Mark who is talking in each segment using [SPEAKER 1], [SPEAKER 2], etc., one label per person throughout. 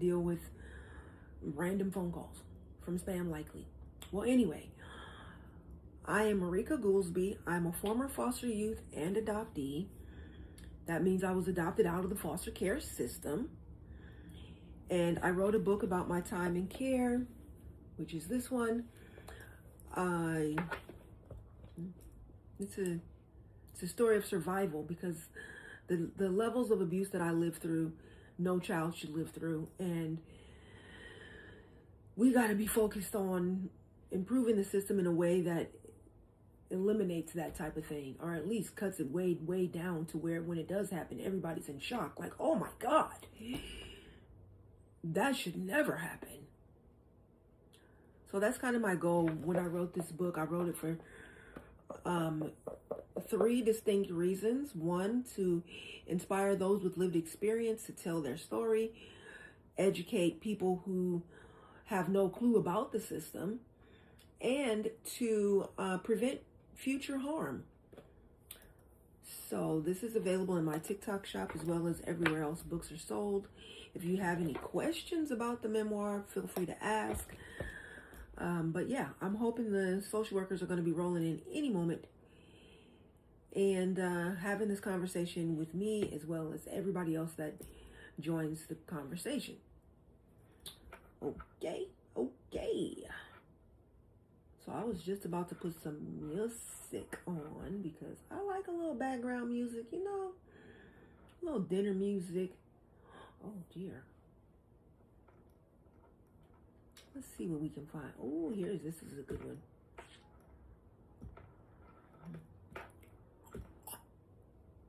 [SPEAKER 1] deal with random phone calls from spam likely. Well, anyway, I am Marika Goolsby. I'm a former foster youth and adoptee. That means I was adopted out of the foster care system. And I wrote a book about my time in care, which is this one. It's a story of survival, because the levels of abuse that I lived through, no child should live through. And we got to be focused on improving the system in a way that eliminates that type of thing, or at least cuts it way, way down to where when it does happen, everybody's in shock. Like, oh my God, that should never happen. So that's kind of my goal when I wrote this book. I wrote it for 3 distinct reasons. 1, to inspire those with lived experience to tell their story, educate people who have no clue about the system, and to prevent future harm. So this is available in my TikTok shop as well as everywhere else books are sold. If you have any questions about the memoir, feel free to ask. But yeah, I'm hoping the social workers are going to be rolling in any moment and having this conversation with me as well as everybody else that joins the conversation. Okay. So I was just about to put some music on because I like a little background music, a little dinner music. Oh dear. Let's see what we can find. Oh, this is a good one.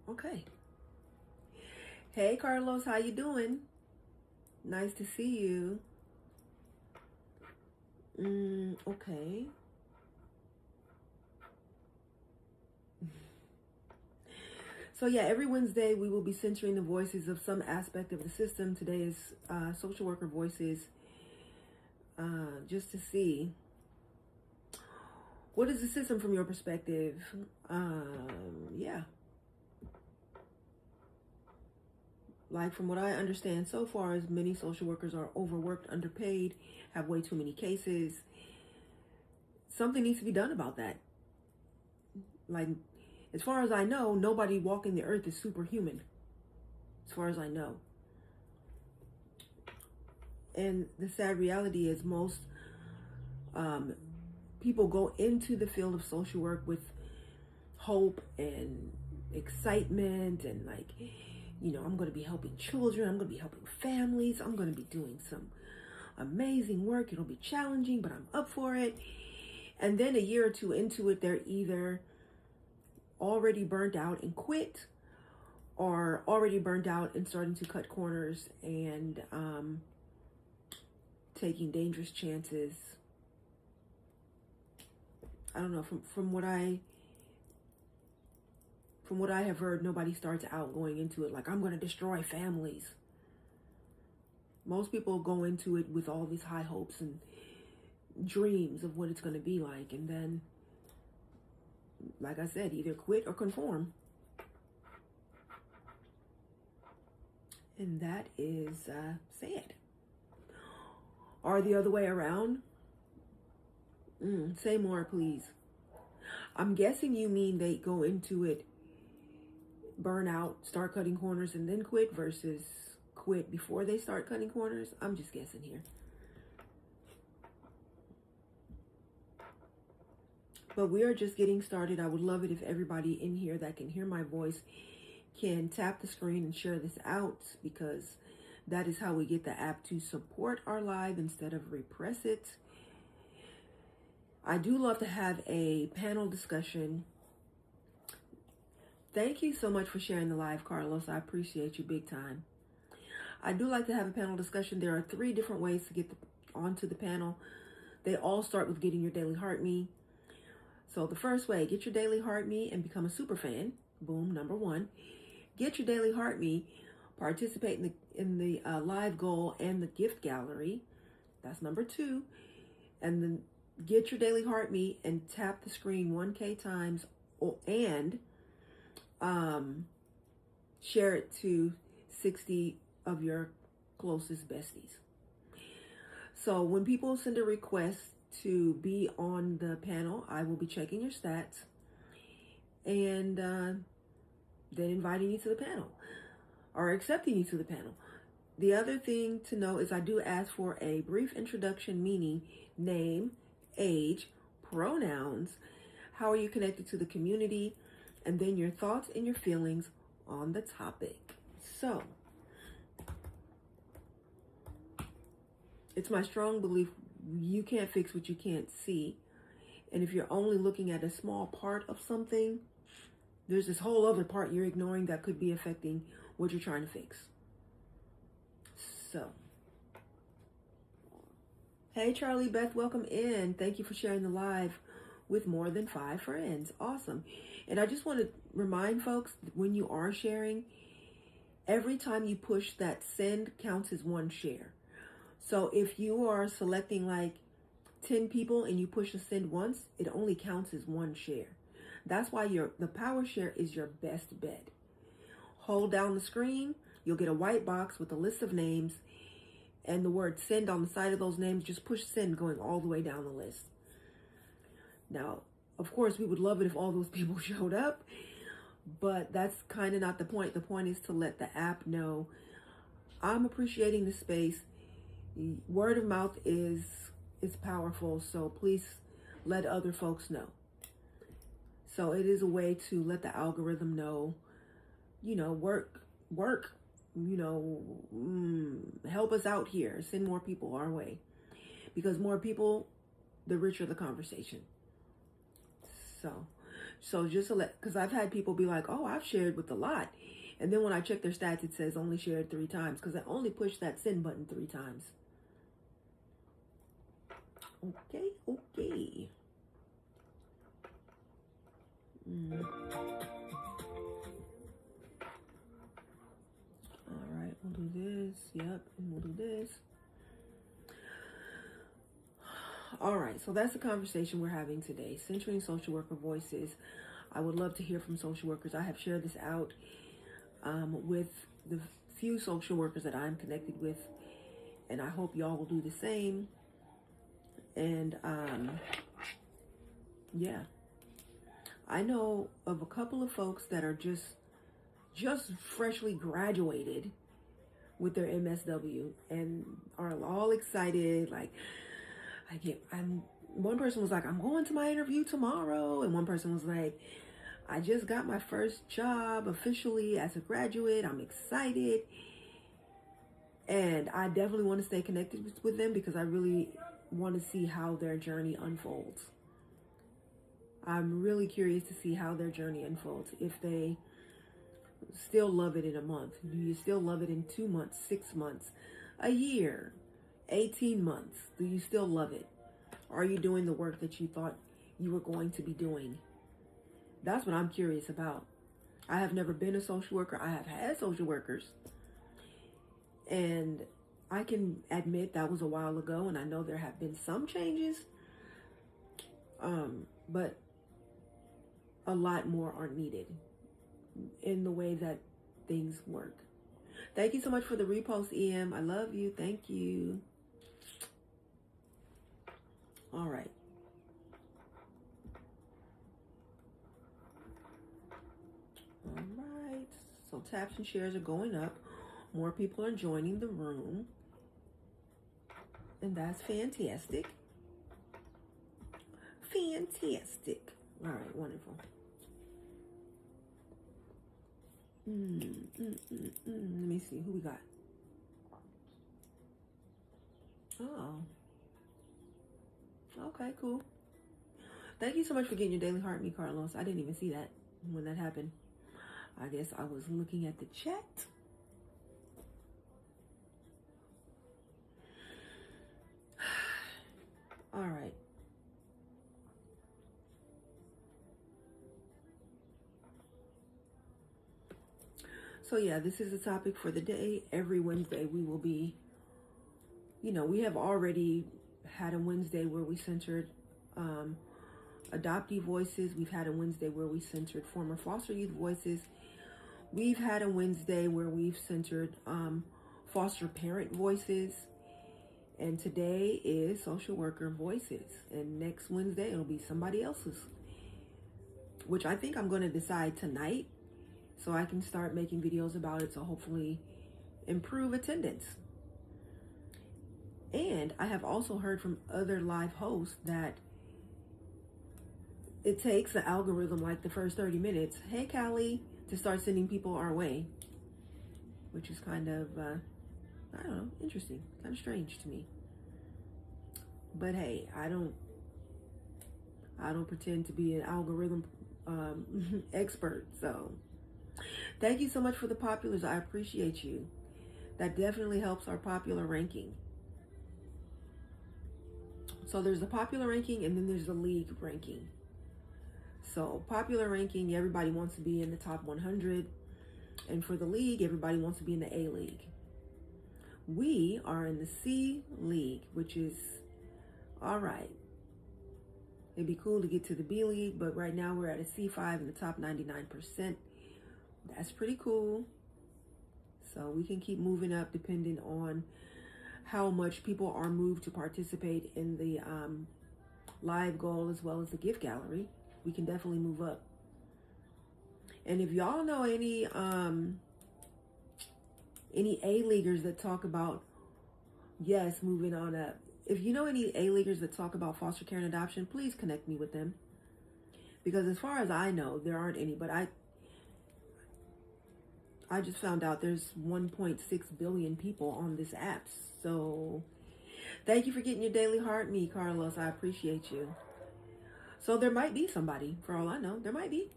[SPEAKER 1] Okay. Hey Carlos, how you doing? Nice to see you. Okay. So yeah, every Wednesday we will be centering the voices of some aspect of the system. Today is social worker voices, just to see what is the system from your perspective. Yeah. Like, from what I understand so far, is many social workers are overworked, underpaid, have way too many cases. Something needs to be done about that. Like, as far as I know, nobody walking the earth is superhuman. As far as I know. And the sad reality is most people go into the field of social work with hope and excitement and like, I'm going to be helping children. I'm going to be helping families. I'm going to be doing some amazing work. It'll be challenging, but I'm up for it. And then a year or 2 into it, they're either already burnt out and quit, or already burnt out and starting to cut corners and taking dangerous chances. I don't know, from what I have heard, nobody starts out going into it like, I'm going to destroy families. Most people go into it with all these high hopes and dreams of what it's going to be like, and then, like I said, either quit or conform. And that is sad. Or the other way around. Say more, please. I'm guessing you mean they go into it, burn out, start cutting corners, and then quit, versus quit before they start cutting corners. I'm just guessing here. But we are just getting started. I would love it if everybody in here that can hear my voice can tap the screen and share this out, because that is how we get the app to support our live instead of repress it. I do love to have a panel discussion. Thank you so much for sharing the live, Carlos. I appreciate you big time. I do like to have a panel discussion. There are 3 different ways to get onto the panel. They all start with getting your daily Heart Me. So the first way, get your daily Heart Me and become a super fan. Boom, number 1. Get your daily Heart Me, participate in the live goal and the gift gallery. That's number 2. And then get your daily Heart Me and tap the screen 1K times, and share it to 60 of your closest besties. So when people send a request to be on the panel, I will be checking your stats and then inviting you to the panel or accepting you to the panel. The other thing to know is I do ask for a brief introduction, meaning name, age, pronouns, how are you connected to the community, and then your thoughts and your feelings on the topic. So, it's my strong belief you can't fix what you can't see. And if you're only looking at a small part of something, there's this whole other part you're ignoring that could be affecting what you're trying to fix. So, hey Charlie Beth, welcome in. Thank you for sharing the live with more than 5 friends. Awesome. And I just want to remind folks, when you are sharing, every time you push that send counts as 1 share. So if you are selecting like 10 people and you push the send once, it only counts as 1 share. That's why the power share is your best bet. Hold down the screen, you'll get a white box with a list of names and the word send on the side of those names. Just push send going all the way down the list. Now, of course, we would love it if all those people showed up, but that's kind of not the point. The point is to let the app know, I'm appreciating the space. Word of mouth is powerful, so please let other folks know. So it is a way to let the algorithm know, work, help us out here. Send more people our way. Because more people, the richer the conversation. So just to because I've had people be like, oh, I've shared with a lot. And then when I check their stats, it says only shared 3 times because I only pushed that send button 3 times. Okay. All right, we'll do this. Yep, and we'll do this. All right, so that's the conversation we're having today. Centering social worker voices. I would love to hear from social workers. I have shared this out with the few social workers that I'm connected with, and I hope y'all will do the same. And yeah, I know of a couple of folks that are just freshly graduated with their MSW and are all excited. Like, one person was like, I'm going to my interview tomorrow. And one person was like, I just got my first job officially as a graduate. I'm excited. And I definitely want to stay connected with them because I really want to see how their journey unfolds. I'm really curious to see how their journey unfolds. If they still love it in a month, do you still love it in 2 months, 6 months, a year, 18 months? Do you still love it? Are you doing the work that you thought you were going to be doing? That's what I'm curious about. I have never been a social worker. I have had social workers. And I can admit that was a while ago, and I know there have been some changes, but a lot more are needed in the way that things work. Thank you so much for the repost, EM. I love you. Thank you. All right. All right. So taps and shares are going up. More people are joining the room. And that's fantastic. Fantastic. All right, wonderful. Let me see who we got. Oh. Okay, cool. Thank you so much for getting your daily heart me, Carlos. I didn't even see that when that happened. I guess I was looking at the chat. All right. So yeah, this is the topic for the day. Every Wednesday we will be, we have already had a Wednesday where we centered adoptee voices. We've had a Wednesday where we centered former foster youth voices. We've had a Wednesday where we've centered foster parent voices. And today is social worker voices. And next Wednesday, it'll be somebody else's, which I think I'm going to decide tonight so I can start making videos about it to hopefully improve attendance. And I have also heard from other live hosts that it takes the algorithm like the first 30 minutes, hey Callie, to start sending people our way, which is kind of, I don't know, interesting, kind of strange to me. But hey, I don't pretend to be an algorithm expert. So thank you so much for the populars. I appreciate you. That definitely helps our popular ranking. So there's the popular ranking and then there's the league ranking. So popular ranking, everybody wants to be in the top 100. And for the league, everybody wants to be in the A league. We are in the C league, which is all right. It'd be cool to get to the B league, but right now we're at a C5 in the top 99%. That's pretty cool. So we can keep moving up depending on how much people are moved to participate in the live goal as well as the gift gallery. We can definitely move up. And if y'all know any A-leaguers that talk about, yes, moving on up. If you know any A-leaguers that talk about foster care and adoption, please connect me with them. Because as far as I know, there aren't any, but I just found out there's 1.6 billion people on this app. So thank you for getting your daily heart me, Carlos. I appreciate you. So there might be somebody, for all I know. There might be.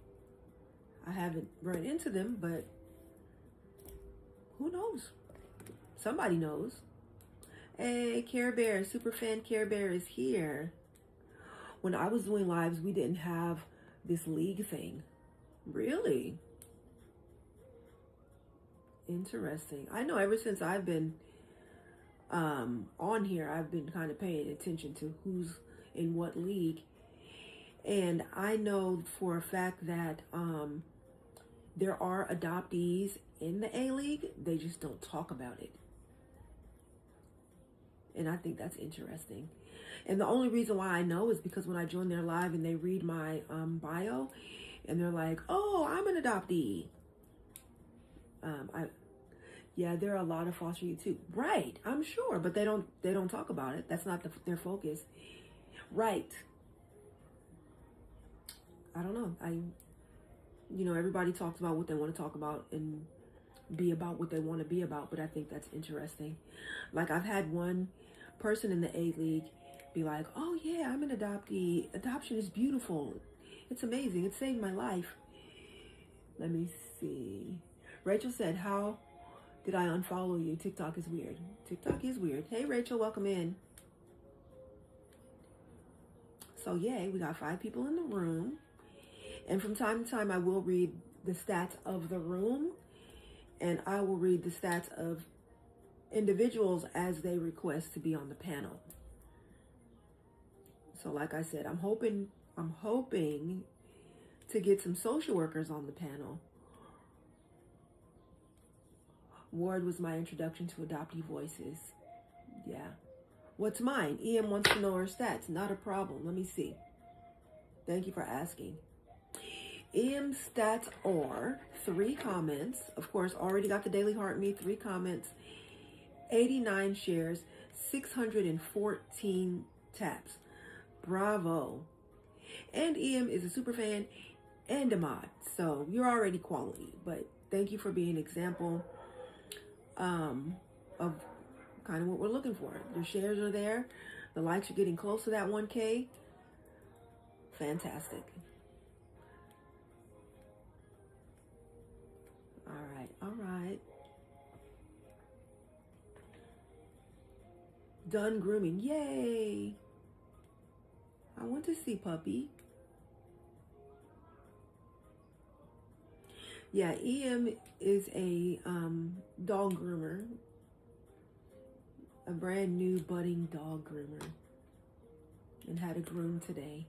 [SPEAKER 1] I haven't run into them, but who knows? Somebody knows. Hey, Care Bear, super fan Care Bear is here. When I was doing lives, we didn't have this league thing. Really? Interesting. I know ever since I've been on here, I've been kind of paying attention to who's in what league. And I know for a fact that there are adoptees in the A League. They just don't talk about it. And I think that's interesting. And the only reason why I know is because when I join their live and they read my bio and they're like, oh, I'm an adoptee. Yeah, there are a lot of foster youth too. Right, I'm sure, but they don't talk about it. That's not their focus. Right. I don't know. Everybody talks about what they want to talk about and be about what they want to be about, but I think that's interesting. Like I've had one person in the A League be like, oh yeah, I'm an adoptee. Adoption is beautiful. It's amazing. It saved my life. Let me see. Rachel said, how did I unfollow you? TikTok is weird. TikTok is weird. Hey Rachel, welcome in. So yay, we got 5 people in the room. And from time to time, I will read the stats of the room, and I will read the stats of individuals as they request to be on the panel. So like I said, I'm hoping to get some social workers on the panel. Ward was my introduction to adoptee voices. Yeah. What's mine? EM wants to know her stats. Not a problem. Let me see. Thank you for asking. EM's stats are 3 comments. Of course, already got the Daily Heart Me, 3 comments, 89 shares, 614 taps. Bravo. And EM is a super fan and a mod. So you're already quality. But thank you for being an example of kind of what we're looking for. Your shares are there. The likes are getting close to that 1K. Fantastic. All right. Done grooming. Yay. I want to see puppy. Yeah, EM is a dog groomer. A brand new budding dog groomer. And had a groom today.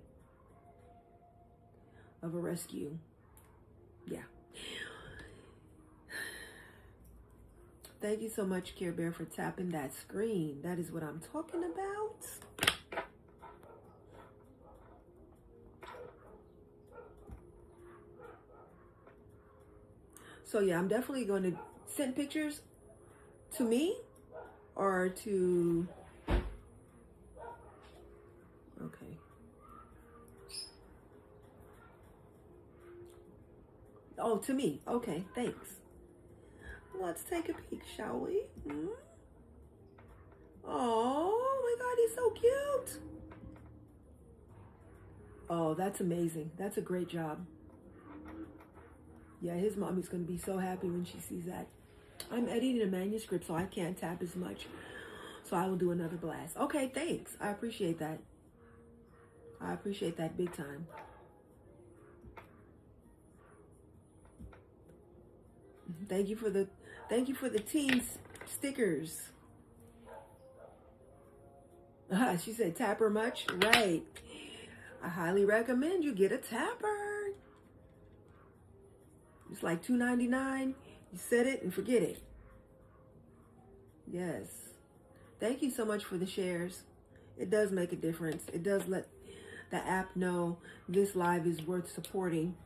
[SPEAKER 1] Of a rescue. Yeah. Thank you so much, Care Bear, for tapping that screen. That is what I'm talking about. So yeah, I'm definitely going to send pictures to me or to... Okay. Oh, to me. Okay, thanks. Let's take a peek, shall we? Oh my God, he's so cute. Oh, that's amazing. That's a great job. Yeah, his mommy's going to be so happy when she sees that. I'm editing a manuscript, so I can't tap as much. So I will do another blast. Okay, thanks. I appreciate that. I appreciate that big time. Thank you for the teen stickers. She said tapper much? Right. I highly recommend you get a tapper. It's like $2.99. You set it and forget it. Yes. Thank you so much for the shares. It does make a difference. It does let the app know this live is worth supporting.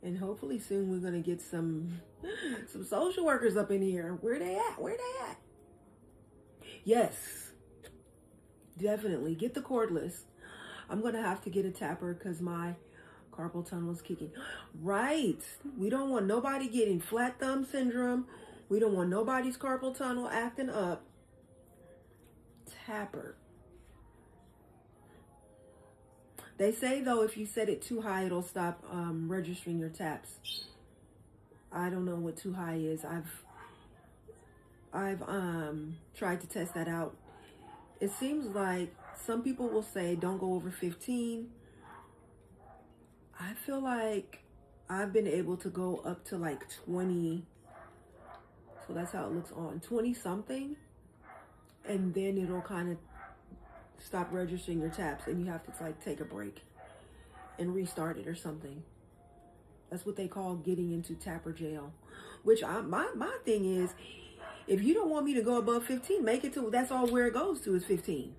[SPEAKER 1] And hopefully soon we're going to get some social workers up in here. Where they at? Where they at? Yes. Definitely. Get the cordless. I'm going to have to get a tapper because my carpal tunnel is kicking. Right. We don't want nobody getting flat thumb syndrome. We don't want nobody's carpal tunnel acting up. Tapper. They say, though, if you set it too high, it'll stop registering your taps. I don't know what too high is. I've tried to test that out. It seems like some people will say don't go over 15. I feel like I've been able to go up to like 20. So that's how it looks on 20 something. And then it'll kind of stop registering your taps and you have to like take a break and restart it or something. That's what they call getting into tapper jail. Which my thing is, if you don't want me to go above 15, make it to, that's all where it goes to is 15.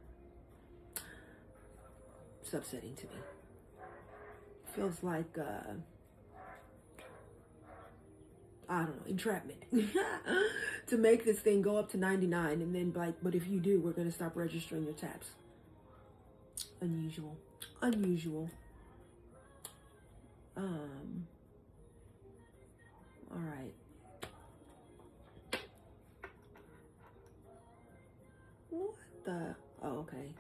[SPEAKER 1] It's upsetting to me. Feels like, I don't know, entrapment. To make this thing go up to 99 and then like, but if you do, we're going to stop registering your taps. Unusual. Unusual. All right. What the? Oh, okay.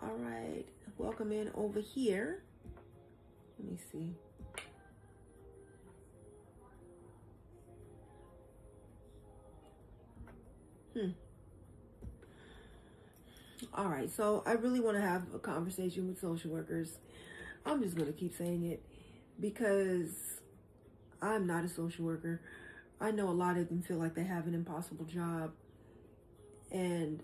[SPEAKER 1] All right. Welcome in over here. Let me see. All right. So I really want to have a conversation with social workers. I'm just going to keep saying it because I'm not a social worker. I know a lot of them feel like they have an impossible job. And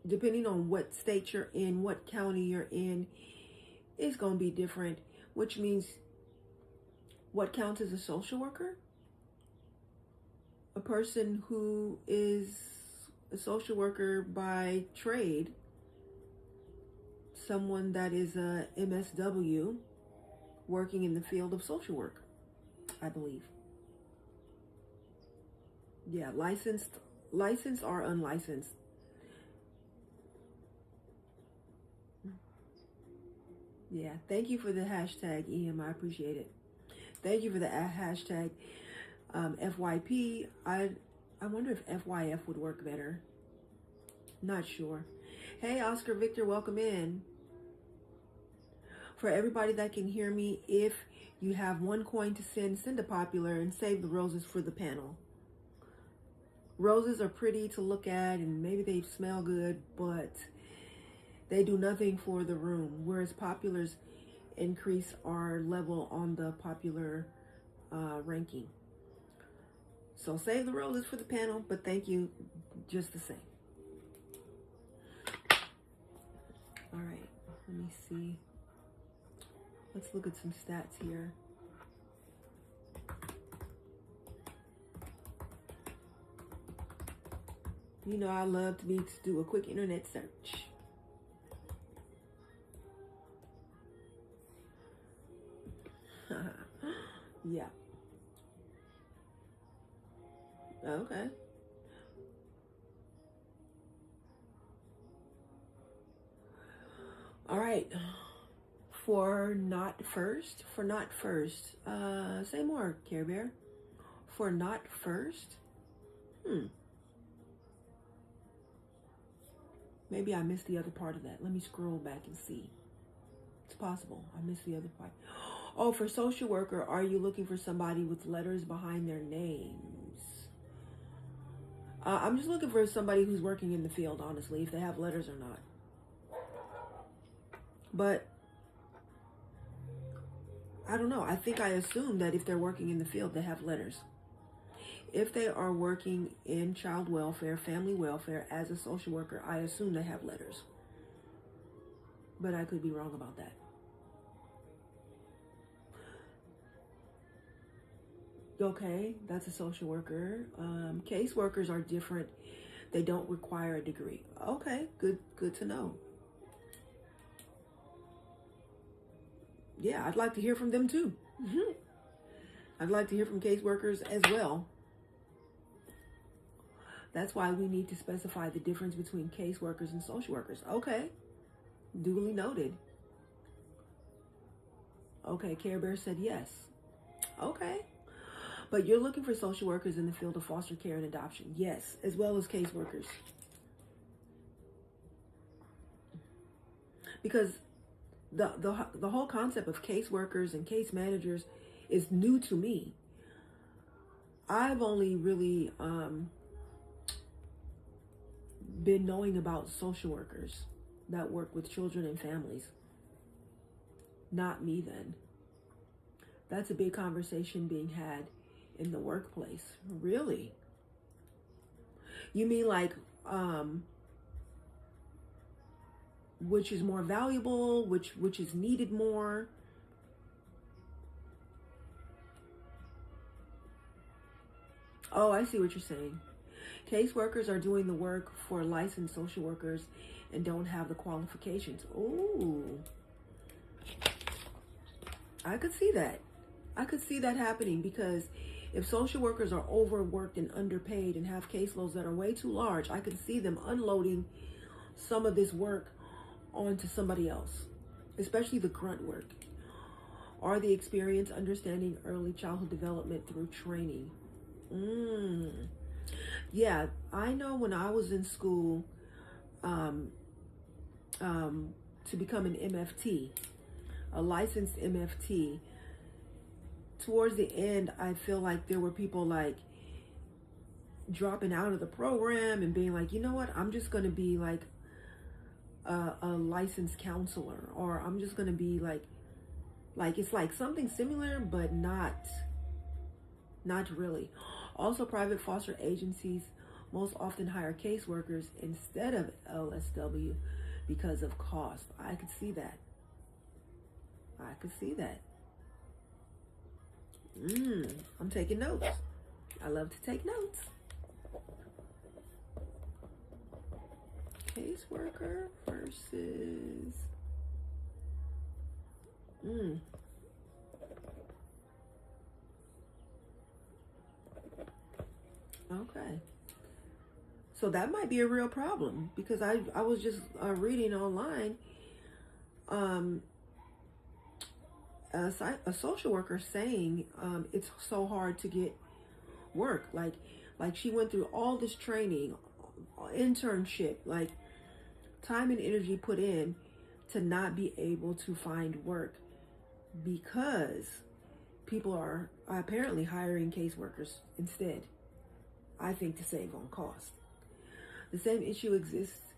[SPEAKER 1] depending on what state you're in, what county you're in, it's going to be different, which means what counts as a social worker? A person who is a social worker by trade, someone that is a MSW working in the field of social work, I believe. Yeah, licensed or unlicensed. Yeah, thank you for the hashtag, EM. I appreciate it. Thank you for the hashtag FYP. I wonder if FYF would work better. Not sure. Hey, Oscar Victor, welcome in. For everybody that can hear me, if you have one coin to send a popular and save the roses for the panel. Roses are pretty to look at and maybe they smell good, but they do nothing for the room, whereas populars increase our level on the popular ranking. So save the roses for the panel, but thank you just the same. All right, let me see. Let's look at some stats here. You know, I love to do a quick internet search. Yeah. Okay. All right. For not first. Say more, Care Bear. For not first. Maybe I missed the other part of that. Let me scroll back and see. It's possible. I missed the other part. Oh, for social worker, are you looking for somebody with letters behind their names? I'm just looking for somebody who's working in the field, honestly, if they have letters or not. But I don't know. I think I assume that if they're working in the field, they have letters. If they are working in child welfare, family welfare as a social worker, I assume they have letters. But I could be wrong about that. Okay, that's a social worker. Case workers are different. They don't require a degree. Okay, good to know. Yeah, I'd like to hear from them too. I'd like to hear from case workers as well. That's why we need to specify the difference between case workers and social workers. Okay, duly noted. Okay, Care Bear said yes. Okay. But you're looking for social workers in the field of foster care and adoption. Yes, as well as case workers. Because the whole concept of case workers and case managers is new to me. I've only really been knowing about social workers that work with children and families. Not me then. That's a big conversation being had in the workplace. Really? You mean like which is more valuable, which is needed more? Oh, I see what you're saying. Case workers are doing the work for licensed social workers and don't have the qualifications. Ooh. I could see that. I could see that happening, because if social workers are overworked and underpaid and have caseloads that are way too large, I could see them unloading some of this work onto somebody else, especially the grunt work. Or the experience understanding early childhood development through training. Yeah, I know when I was in school to become an MFT, a licensed MFT, towards the end, I feel like there were people like dropping out of the program and being like, you know what, I'm just going to be like a licensed counselor, or I'm just going to be like it's like something similar, but not really. Also, private foster agencies most often hire caseworkers instead of LSW because of cost. I could see that. I'm taking notes. I love to take notes. Caseworker versus okay. So that might be a real problem, because I was just reading online a social worker saying it's so hard to get work. Like she went through all this training, internship, like time and energy put in to not be able to find work because people are apparently hiring caseworkers instead. I think to save on cost. The same issue exists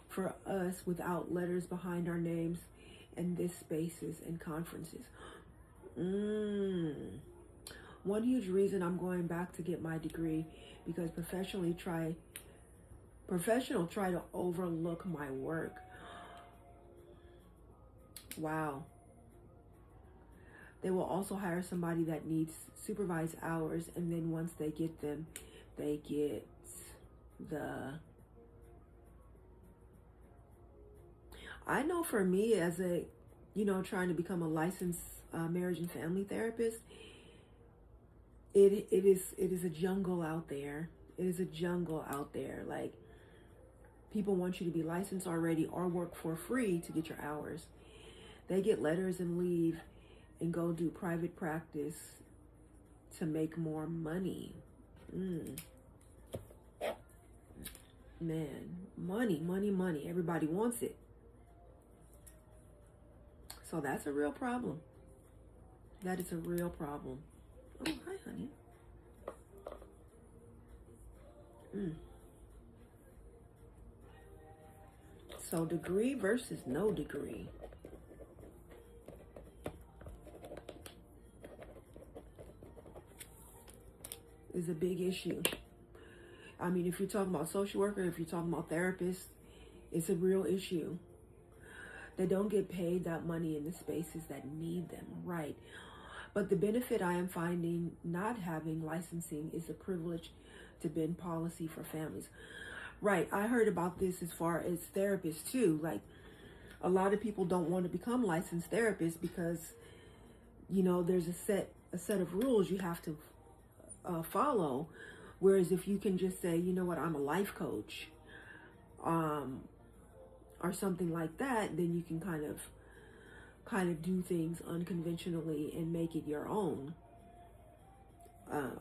[SPEAKER 1] for us without letters behind our names and this spaces and conferences. One huge reason I'm going back to get my degree, because professionals try to overlook my work. Wow. They will also hire somebody that needs supervised hours, and then once they get them, they get the I know for me as a, trying to become a licensed marriage and family therapist, it is a jungle out there. It is a jungle out there. Like, people want you to be licensed already or work for free to get your hours. They get letters and leave and go do private practice to make more money. Man, money, money, money. Everybody wants it. So that's a real problem. That is a real problem. Oh, hi, honey. So degree versus no degree. Is a big issue. I mean, if you're talking about social worker, if you're talking about therapists, it's a real issue. They don't get paid that money in the spaces that need them, right? But the benefit I am finding not having licensing is a privilege to bend policy for families. Right, I heard about this as far as therapists too. Like, a lot of people don't want to become licensed therapists because, there's a set of rules you have to follow. Whereas if you can just say, you know what, I'm a life coach, or something like that, then you can kind of do things unconventionally and make it your own.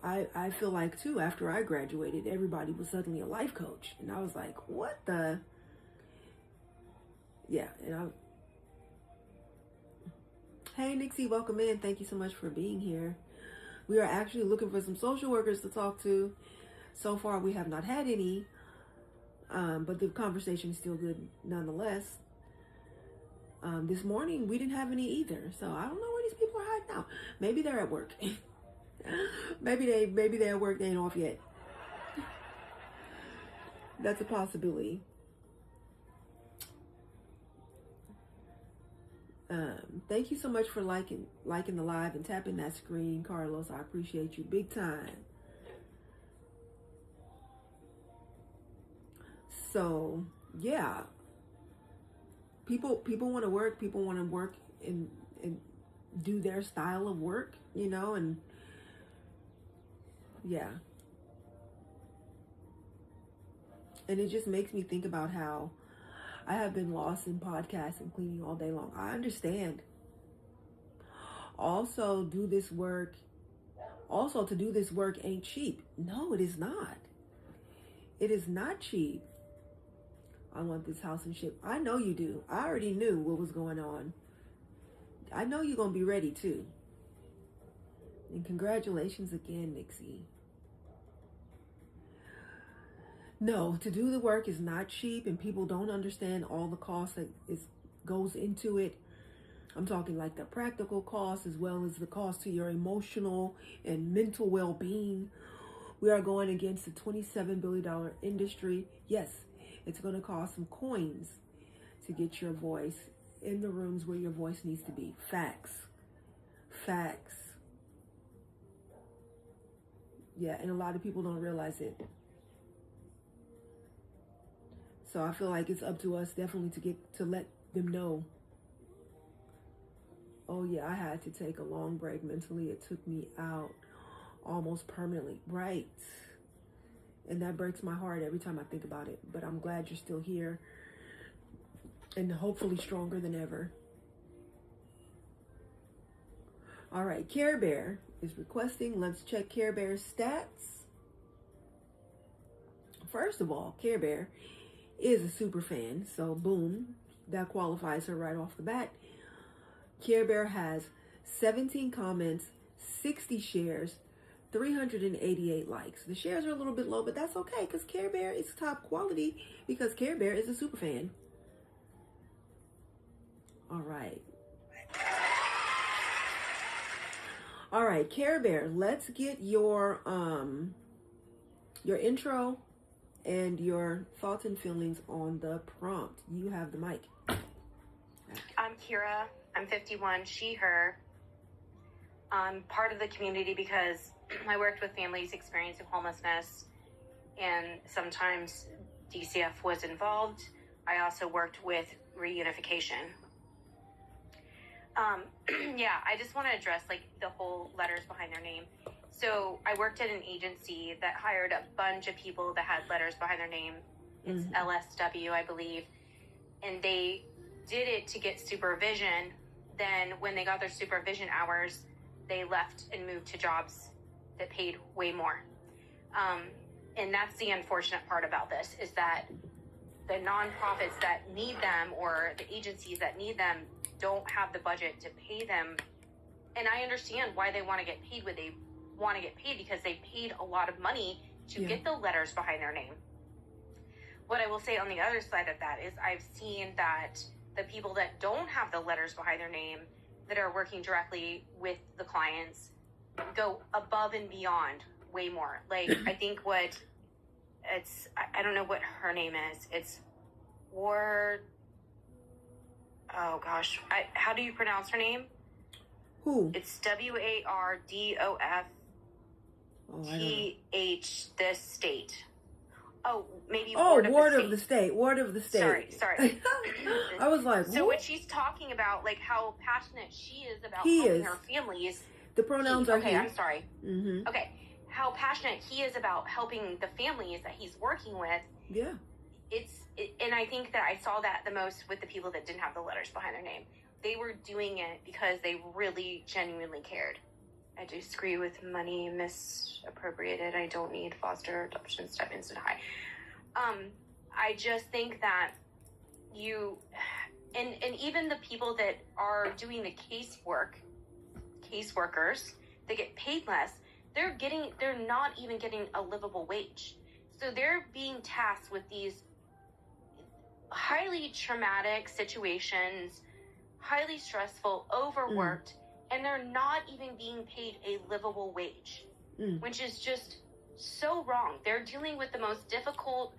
[SPEAKER 1] I feel like too, after I graduated, everybody was suddenly a life coach, and I was like, what the? Yeah, hey Nixie, welcome in. Thank you so much for being here. We are actually looking for some social workers to talk to. So far, we have not had any, but the conversation is still good nonetheless. This morning, we didn't have any either, so I don't know where these people are hiding out. Maybe they're at work. maybe they're at work. They ain't off yet. That's a possibility. Thank you so much for liking the live and tapping that screen, Carlos. I appreciate you big time. So yeah, people want to work. People want to work and do their style of work, and yeah. And it just makes me think about how I have been lost in podcasts and cleaning all day long. I understand. Also, to do this work ain't cheap. No, it is not. It is not cheap. I want this house and shit. I know you do. I already knew what was going on. I know you're going to be ready too. And congratulations again, Nixie. No, to do the work is not cheap, and people don't understand all the costs that goes into it. I'm talking like the practical cost as well as the cost to your emotional and mental well-being. We are going against a $27 billion industry. Yes, it's going to cost some coins to get your voice in the rooms where your voice needs to be. Facts. Yeah, and a lot of people don't realize it. So I feel like it's up to us definitely to let them know. Oh yeah, I had to take a long break mentally. It took me out almost permanently. Right. And that breaks my heart every time I think about it. But I'm glad you're still here and hopefully stronger than ever. All right, Care Bear is requesting. Let's check Care Bear's stats. First of all, Care Bear is a super fan, so boom, that qualifies her right off the bat. Care Bear has 17 comments, 60 shares, 388 likes. The shares are a little bit low, but that's okay because Care Bear is top quality because Care Bear is a super fan. All right, Care Bear, let's get your intro and your thoughts and feelings on the prompt. You have the mic.
[SPEAKER 2] I'm Kira. I'm 51, she, her. I'm part of the community because I worked with families experiencing homelessness, and sometimes DCF was involved. I also worked with reunification. Yeah, I just want to address like the whole letters behind their name. So I worked at an agency that hired a bunch of people that had letters behind their name. It's LSW, I believe. And they did it to get supervision. Then when they got their supervision hours, they left and moved to jobs that paid way more. And that's the unfortunate part about this, is that the nonprofits that need them, or the agencies that need them, don't have the budget to pay them. And I understand why they want to get paid what they want to get paid, because they paid a lot of money to get the letters behind their name. What I will say on the other side of that is I've seen that the people that don't have the letters behind their name, that are working directly with the clients, go above and beyond way more. Like, I think I don't know what her name is. It's oh gosh. How do you pronounce her name?
[SPEAKER 1] Who?
[SPEAKER 2] It's WARDOFTH, this state. Oh, maybe
[SPEAKER 1] Ward of the State. Ward of the State.
[SPEAKER 2] Sorry.
[SPEAKER 1] I was like,
[SPEAKER 2] so when she's talking about like how passionate she is about helping her families.
[SPEAKER 1] The pronouns are he.
[SPEAKER 2] Okay, I'm sorry. Mm-hmm. Okay, how passionate he is about helping the families that he's working with.
[SPEAKER 1] Yeah.
[SPEAKER 2] And I think that I saw that the most with the people that didn't have the letters behind their name. They were doing it because they really genuinely cared. I disagree with money misappropriated. I don't need foster adoption stipends and high. I just think that and even the people that are doing the caseworkers, they get paid less. They're not even getting a livable wage. So they're being tasked with these highly traumatic situations, highly stressful, overworked, and they're not even being paid a livable wage, which is just so wrong. They're dealing with the most difficult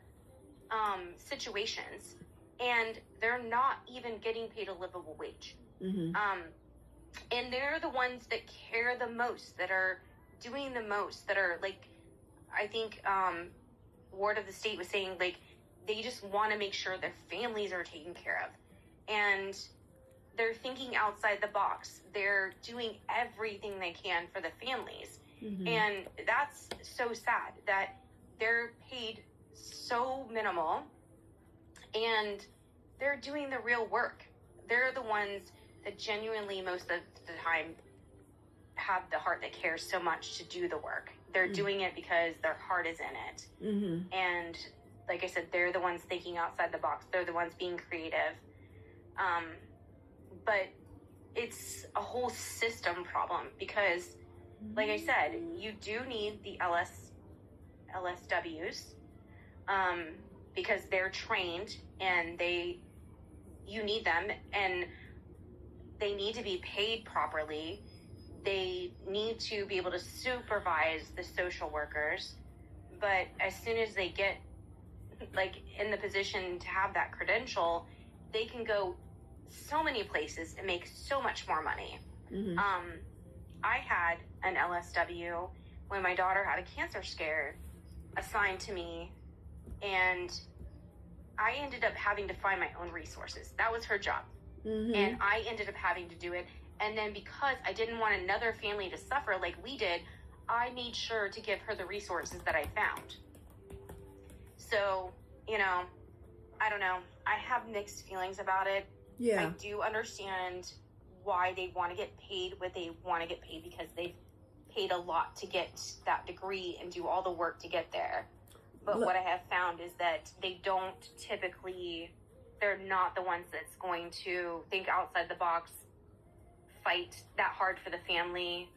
[SPEAKER 2] situations, and they're not even getting paid a livable wage. And they're the ones that care the most, that are doing the most, that are like, I think Ward of the State was saying, like, they just want to make sure their families are taken care of. And they're thinking outside the box. They're doing everything they can for the families. And that's so sad that they're paid so minimal, and they're doing the real work. They're the ones that genuinely, most of the time, have the heart that cares so much to do the work. They're doing it because their heart is in it. And like I said, they're the ones thinking outside the box. They're the ones being creative. But it's a whole system problem, because, like I said, you do need the LSWs, because they're trained, and you need them, and they need to be paid properly. They need to be able to supervise the social workers. But as soon as they get like in the position to have that credential, they can go so many places and make so much more money. I had an LSW when my daughter had a cancer scare assigned to me, and I ended up having to find my own resources. That was her job. And I ended up having to do it. And then because I didn't want another family to suffer like we did, I made sure to give her the resources that I found. So, I don't know. I have mixed feelings about it.
[SPEAKER 1] Yeah.
[SPEAKER 2] I do understand why they want to get paid what they want to get paid, because they've paid a lot to get that degree and do all the work to get there. But what I have found is that they're not the ones that's going to think outside the box, fight that hard for the family.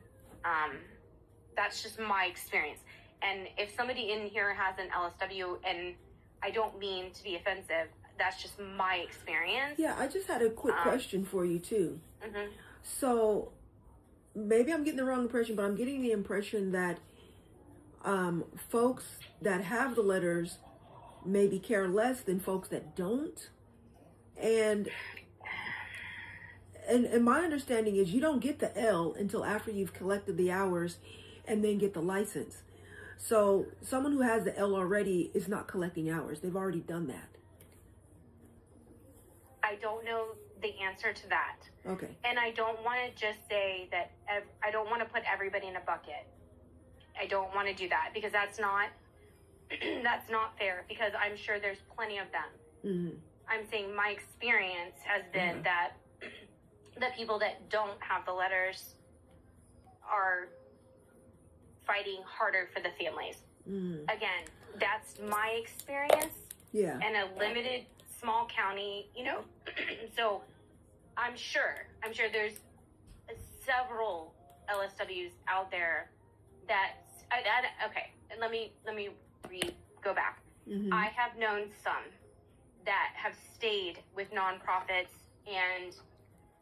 [SPEAKER 2] That's just my experience. And if somebody in here has an LSW, and I don't mean to be offensive, that's just my experience.
[SPEAKER 1] Yeah, I just had a quick question for you too. So maybe I'm getting the wrong impression, but I'm getting the impression that folks that have the letters maybe care less than folks that don't. And my understanding is you don't get the L until after you've collected the hours and then get the license. So someone who has the L already is not collecting hours. They've already done that.
[SPEAKER 2] I don't know the answer to that.
[SPEAKER 1] Okay.
[SPEAKER 2] And I don't want to just say that, I don't want to put everybody in a bucket. I don't want to do that, because that's not that's not fair, because I'm sure there's plenty of them.
[SPEAKER 1] Mm-hmm.
[SPEAKER 2] I'm saying my experience has been that the people that don't have the letters are fighting harder for the families.
[SPEAKER 1] Mm-hmm.
[SPEAKER 2] Again, that's my experience.
[SPEAKER 1] Yeah.
[SPEAKER 2] In a limited small county, you know. So I'm sure there's several LSWs out there that okay. And let me go back.
[SPEAKER 1] Mm-hmm.
[SPEAKER 2] I have known some that have stayed with nonprofits and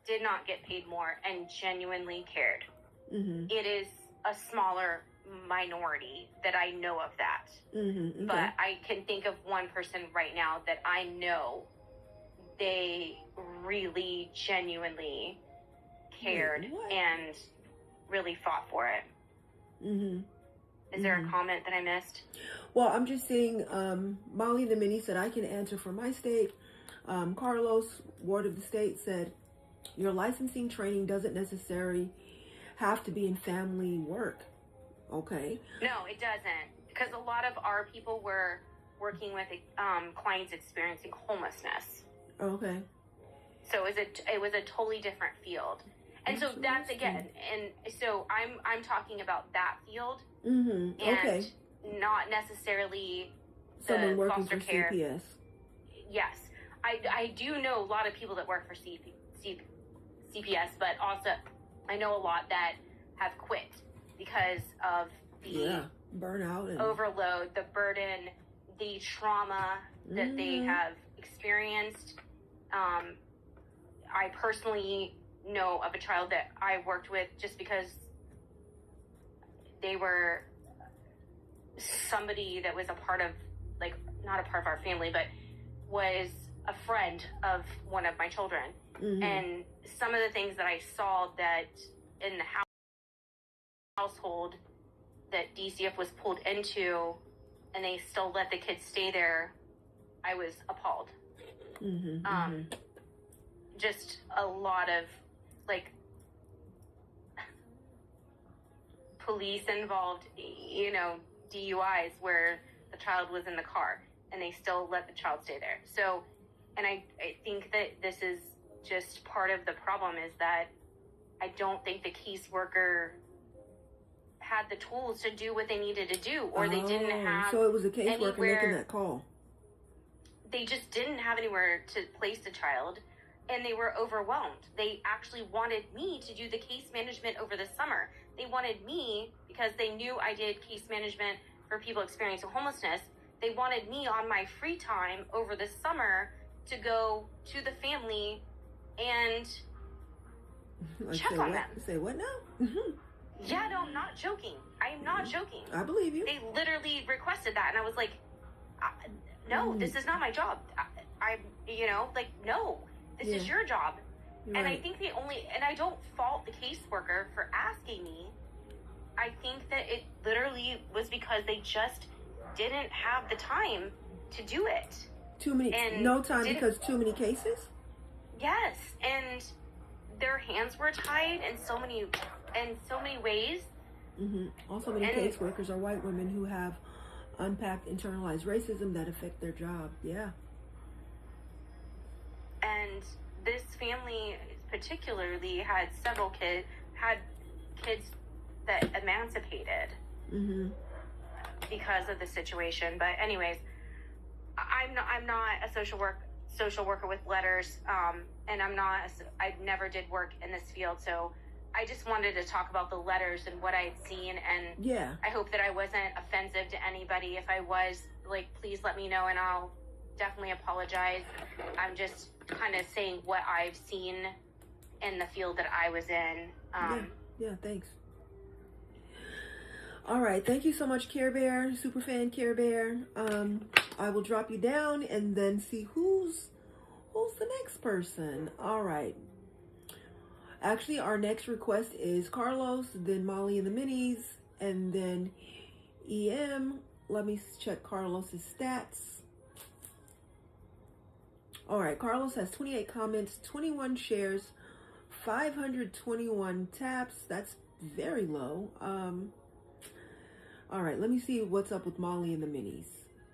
[SPEAKER 2] did not get paid more and genuinely cared.
[SPEAKER 1] Mm-hmm.
[SPEAKER 2] It is a smaller minority that I know of that.
[SPEAKER 1] Mm-hmm. Okay.
[SPEAKER 2] But I can think of one person right now that I know they really genuinely cared and really fought for it.
[SPEAKER 1] Mm-hmm.
[SPEAKER 2] Is there a comment that I missed?
[SPEAKER 1] Well, I'm just saying, Molly the Mini said, I can answer for my state. Carlos, Ward of the State, said, your licensing training doesn't necessarily have to be in family work. Okay.
[SPEAKER 2] No, it doesn't. Because a lot of our people were working with clients experiencing homelessness.
[SPEAKER 1] Okay.
[SPEAKER 2] So it was a totally different field. And so that's, again, and so I'm talking about that field.
[SPEAKER 1] Mm-hmm.
[SPEAKER 2] And not necessarily
[SPEAKER 1] someone working
[SPEAKER 2] foster
[SPEAKER 1] for
[SPEAKER 2] care.
[SPEAKER 1] CPS.
[SPEAKER 2] Yes. I do know a lot of people that work for CPS, but also I know a lot that have quit because of the
[SPEAKER 1] burnout and
[SPEAKER 2] overload, the burden, the trauma that they have experienced. I personally know of a child that I worked with just because they were somebody that was a part of, like, not a part of our family, but was a friend of one of my children. Mm-hmm. And some of the things that I saw that in the household that DCF was pulled into, and they still let the kids stay there, I was appalled. Mm-hmm, just a lot of, like, police involved, you know, DUIs where the child was in the car and they still let the child stay there. So, and I think that this is just part of the problem, is that I don't think the caseworker had the tools to do what they needed to do, or they didn't have.
[SPEAKER 1] So it was a caseworker making that call.
[SPEAKER 2] They just didn't have anywhere to place the child, and they were overwhelmed. They actually wanted me to do the case management over the summer. They wanted me, because they knew I did case management for people experiencing homelessness, they wanted me on my free time over the summer to go to the family and check on them.
[SPEAKER 1] Say what now? Mm-hmm.
[SPEAKER 2] Yeah, no, I'm not joking. I am not joking.
[SPEAKER 1] I believe you.
[SPEAKER 2] They literally requested that, and I was like, no, this is not my job. I you know, like, no, this is your job. Right. And I think and I don't fault the caseworker for asking me. I think that it literally was because they just didn't have the time to do it.
[SPEAKER 1] No time because too many cases?
[SPEAKER 2] Yes, and their hands were tied in so many ways.
[SPEAKER 1] Mm-hmm. Also, many caseworkers are white women who have unpacked internalized racism that affect their job. Yeah.
[SPEAKER 2] And this family particularly had kids that emancipated because of the situation. But anyways, I'm not a social worker with letters, and I never did work in this field, so I just wanted to talk about the letters and what I'd seen, and I hope that I wasn't offensive to anybody. If I was, like, please let me know, and I'll definitely apologize. I'm just kind of saying what I've seen in the field that I was in.
[SPEAKER 1] Yeah, thanks. All right, thank you so much, Care Bear, Superfan Care Bear. I will drop you down and then see who's the next person. All right. Actually, our next request is Carlos, then Molly and the Minis, and then EM. Let me check Carlos's stats. All right, Carlos has 28 comments, 21 shares, 521 taps. That's very low. All right, let me see what's up with Molly and the Minis.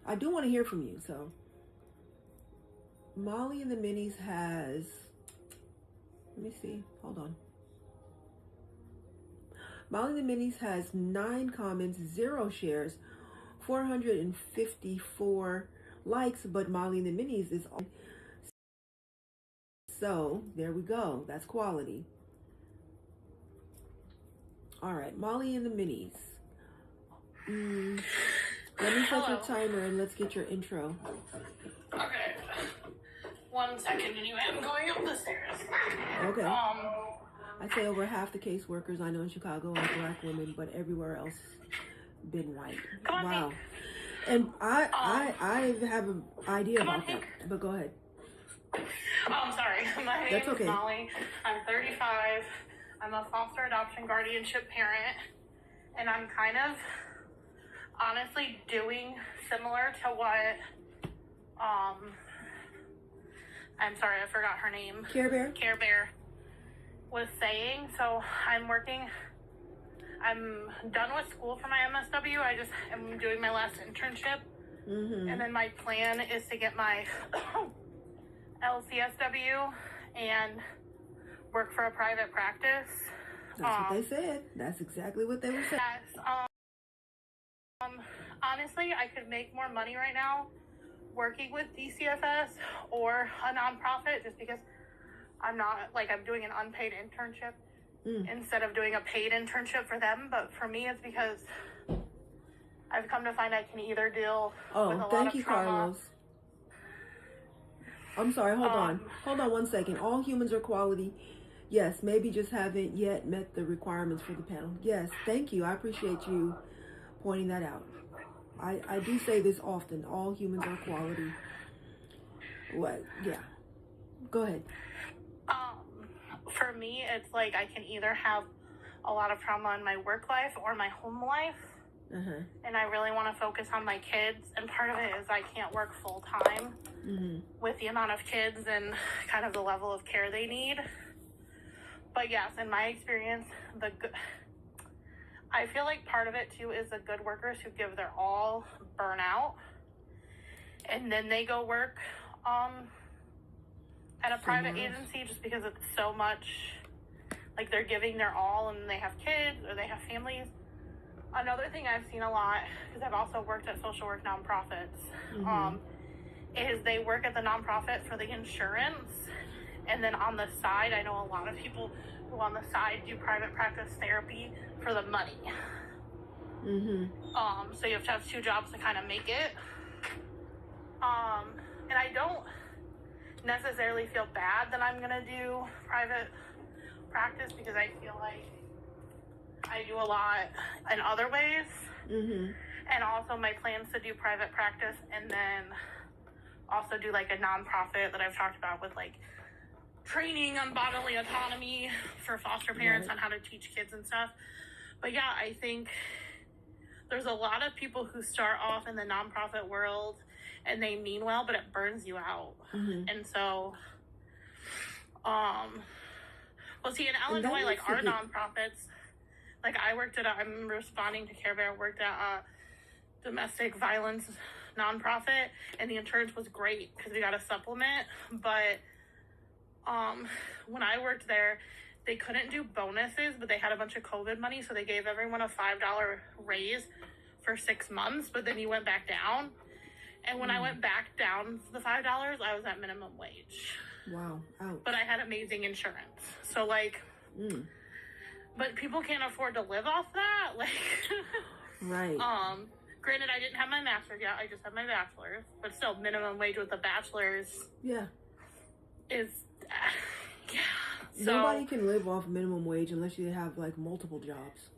[SPEAKER 1] I do want to hear from you, so. Molly and the Minis has, let me see, hold on. Molly and the Minis has 9 comments, 0 shares, 454 likes, but Molly and the Minis is on. So, there we go. That's quality. All right, Molly and the Minis. Let me set your timer and let's get your intro.
[SPEAKER 3] Okay. 1 second anyway, I'm going up the stairs.
[SPEAKER 1] Okay. I'd say over half the caseworkers I know in Chicago are black women, but everywhere else been white.
[SPEAKER 3] Come on,
[SPEAKER 1] wow.
[SPEAKER 3] Pink.
[SPEAKER 1] And I have an idea about that, but go ahead.
[SPEAKER 3] I'm sorry. My name
[SPEAKER 1] okay.
[SPEAKER 3] is Molly. I'm 35. I'm a foster adoption guardianship parent, and I'm kind of honestly doing similar to what I'm sorry, I forgot her name.
[SPEAKER 1] Care Bear?
[SPEAKER 3] Care Bear was saying. So I'm done with school for my MSW. I just am doing my last internship. And then my plan is to get my LCSW and work for a private practice.
[SPEAKER 1] That's what they said. That's exactly what they were saying.
[SPEAKER 3] Yes. Honestly, I could make more money right now working with DCFS or a nonprofit just because I'm doing an unpaid internship instead of doing a paid internship for them. But for me, it's because I've come to find I can either deal with a lot of trauma.
[SPEAKER 1] Thank you, Carlos. I'm sorry, hold on 1 second. All humans are quality. Yes, maybe just haven't yet met the requirements for the panel. Yes, thank you. I appreciate you pointing that out. I do say this often. All humans are quality. What? Yeah. Go ahead.
[SPEAKER 3] For me, it's like I can either have a lot of trauma in my work life or my home life. And I really want to focus on my kids. And part of it is I can't work full time with the amount of kids and kind of the level of care they need. But yes, in my experience, I feel like part of it too is the good workers who give their all burn out, and then they go work at a private agency just because it's so much, like they're giving their all and they have kids or they have families. Another thing I've seen a lot, because I've also worked at social work nonprofits, is they work at the nonprofit for the insurance, and then on the side, I know a lot of people who on the side do private practice therapy for the money. So you have to have 2 jobs to kind of make it. And I don't necessarily feel bad that I'm gonna do private practice because I feel like I do a lot in other ways. And also my plans to do private practice and then also do like a nonprofit that I've talked about with like training on bodily autonomy for foster parents on how to teach kids and stuff. But yeah, I think there's a lot of people who start off in the nonprofit world and they mean well, but it burns you out. And so, well, see, in Illinois, like our nonprofits, like I'm responding to Care Bear, worked at a domestic violence nonprofit, and the insurance was great because we got a supplement, but when I worked there, they couldn't do bonuses, but they had a bunch of COVID money, so they gave everyone a $5 raise for 6 months, but then you went back down. And when I went back down to the $5, I was at minimum wage.
[SPEAKER 1] Wow. Ouch.
[SPEAKER 3] But I had amazing insurance. So, like, but people can't afford to live off that. Like,
[SPEAKER 1] right.
[SPEAKER 3] Granted, I didn't have my master's yet. I just had my bachelor's. But still, minimum wage with a bachelor's is, So,
[SPEAKER 1] nobody can live off minimum wage unless you have, like, multiple jobs.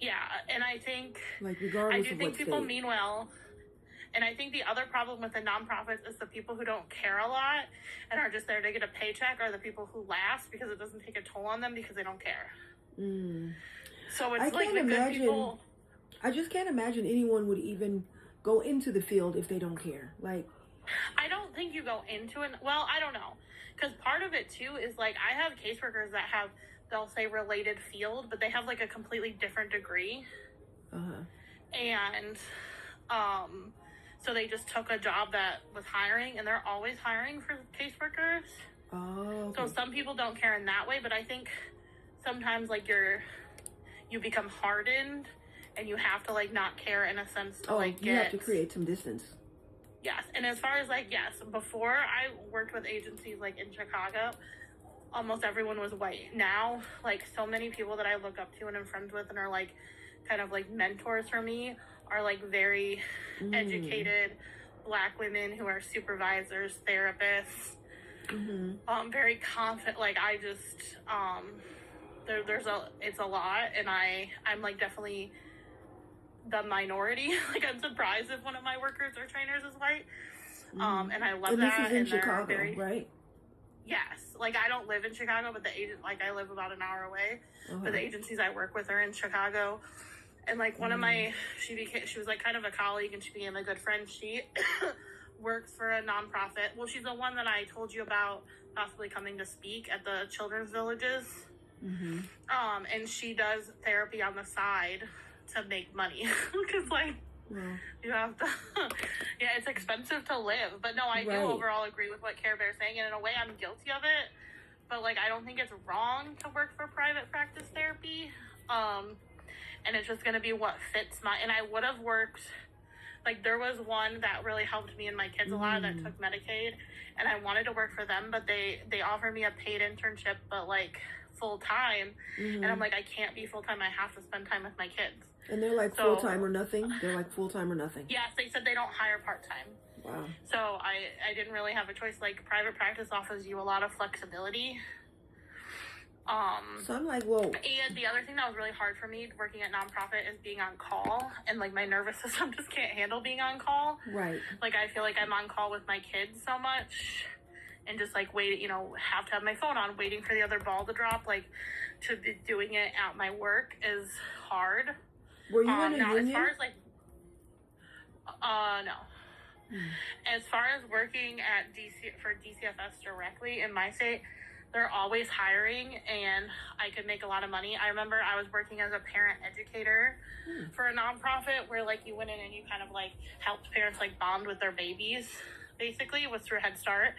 [SPEAKER 3] Yeah, and I think,
[SPEAKER 1] like, regardless
[SPEAKER 3] I do
[SPEAKER 1] of
[SPEAKER 3] think
[SPEAKER 1] what
[SPEAKER 3] people
[SPEAKER 1] state.
[SPEAKER 3] mean well. And I think the other problem with the nonprofits is the people who don't care a lot and are just there to get a paycheck are the people who last because it doesn't take a toll on them because they don't care. So it's like the good people.
[SPEAKER 1] I just can't imagine anyone would even go into the field if they don't care. Like,
[SPEAKER 3] I don't think you go into it. Well, I don't know. Because part of it, too, is, like, I have caseworkers that have, they'll say related field, but they have, like, a completely different degree.
[SPEAKER 1] Uh-huh.
[SPEAKER 3] And, so they just took a job that was hiring, and they're always hiring for caseworkers.
[SPEAKER 1] Oh, okay.
[SPEAKER 3] So some people don't care in that way, but I think sometimes, like, you become hardened, and you have to, like, not care in a sense to, like,
[SPEAKER 1] you have to create some distance.
[SPEAKER 3] Yes, and as far as, like, yes, before I worked with agencies, like, in Chicago, almost everyone was white. Now, like, so many people that I look up to and am friends with and are, like, kind of, like, mentors for me are, like, very educated Black women who are supervisors, therapists, very confident. Like, I just, it's a lot, and I'm, like, definitely the minority. Like, I'm surprised if one of my workers or trainers is white. And I love that.
[SPEAKER 1] And this is in Chicago, right?
[SPEAKER 3] Yes. Like, I don't live in Chicago, but I live about an hour away. But the agencies I work with are in Chicago. And, like, one of my, she was, like, kind of a colleague, and she became a good friend. She works for a nonprofit. Well, she's the one that I told you about possibly coming to speak at the children's villages. And she does therapy on the side to make money. Because, like, you have to, yeah, it's expensive to live. But, no, I do overall agree with what Care Bear's saying. And in a way, I'm guilty of it. But, like, I don't think it's wrong to work for private practice therapy. And it's just going to be what fits and I would have worked, like, there was one that really helped me and my kids a lot that took Medicaid, and I wanted to work for them, but they offered me a paid internship, but, like, full-time, and I'm like, I can't be full-time, I have to spend time with my kids.
[SPEAKER 1] And they're like full-time or nothing? They're like full-time or nothing?
[SPEAKER 3] Yes, they said they don't hire part-time.
[SPEAKER 1] Wow.
[SPEAKER 3] So I didn't really have a choice. Like, private practice offers you a lot of flexibility.
[SPEAKER 1] So I'm like, whoa.
[SPEAKER 3] And the other thing that was really hard for me working at nonprofit is being on call, and, like, my nervous system just can't handle being on call.
[SPEAKER 1] Right.
[SPEAKER 3] Like, I feel like I'm on call with my kids so much, and just, like, wait, you know, have to have my phone on, waiting for the other ball to drop. Like, to be doing it at my work is hard.
[SPEAKER 1] Were you in a
[SPEAKER 3] now,
[SPEAKER 1] union?
[SPEAKER 3] as far as, like, no. As far as working at for DCFS directly in my state, they're always hiring, and I could make a lot of money. I remember I was working as a parent educator for a nonprofit where, like, you went in and you kind of, like, helped parents, like, bond with their babies, basically. It was through Head Start.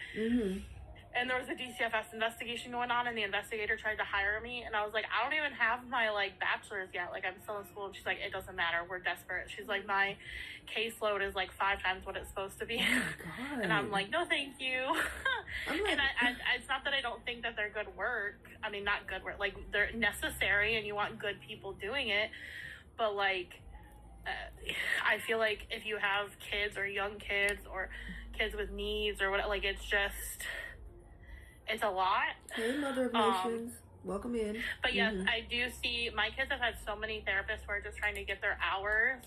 [SPEAKER 3] And there was a DCFS investigation going on, and the investigator tried to hire me, and I was like, I don't even have my, like, bachelor's yet. Like, I'm still in school. And she's like, it doesn't matter. We're desperate. She's like, my caseload is, like, 5 times what it's supposed to be.
[SPEAKER 1] Oh my God.
[SPEAKER 3] And I'm like, no, thank you.
[SPEAKER 1] I'm like,
[SPEAKER 3] and it's not that I don't think that they're good work. I mean, not good work. Like, they're necessary, and you want good people doing it. But, like, I feel like if you have kids or young kids or kids with needs or what, like, it's just... It's a lot.
[SPEAKER 1] Hey, Mother of Nations. Welcome in.
[SPEAKER 3] But yes, I do see, my kids have had so many therapists who are just trying to get their hours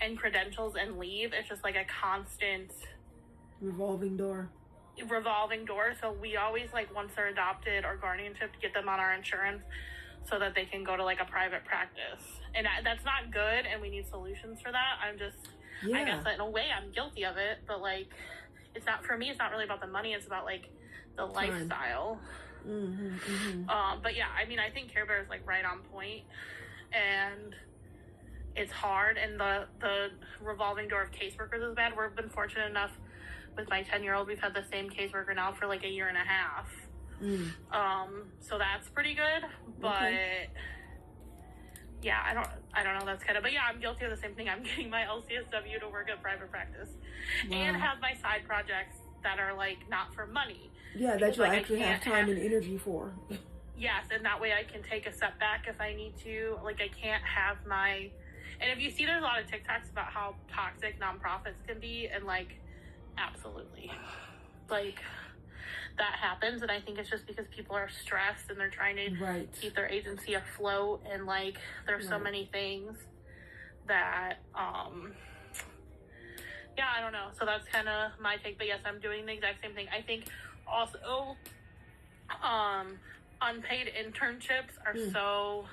[SPEAKER 3] and credentials and leave. It's just like a constant
[SPEAKER 1] revolving door.
[SPEAKER 3] So we always, like, once they're adopted or guardianship, get them on our insurance so that they can go to, like, a private practice. And that's not good, and we need solutions for that. I guess that in a way I'm guilty of it, but, like, it's not, for me, it's not really about the money. It's about, like, the lifestyle. But yeah, I mean, I think Care Bear is, like, right on point, and it's hard, and the revolving door of caseworkers is bad. We've been fortunate enough with my 10-year-old, we've had the same caseworker now for, like, a year and a half. So that's pretty good, but yeah, I don't know, that's kind of, but yeah, I'm guilty of the same thing. I'm getting my LCSW to work at private practice and have my side projects that are, like, not for money. Yeah,
[SPEAKER 1] that you actually have time and energy for.
[SPEAKER 3] Yes, and that way I can take a step back if I need to. Like, I can't have my... And if you see, there's a lot of TikToks about how toxic nonprofits can be, and, like, absolutely. Like, that happens, and I think it's just because people are stressed and they're trying to keep their agency afloat, and, like, there's so many things that, yeah, I don't know. So that's kind of my take. But yes, I'm doing the exact same thing. I think also unpaid internships are so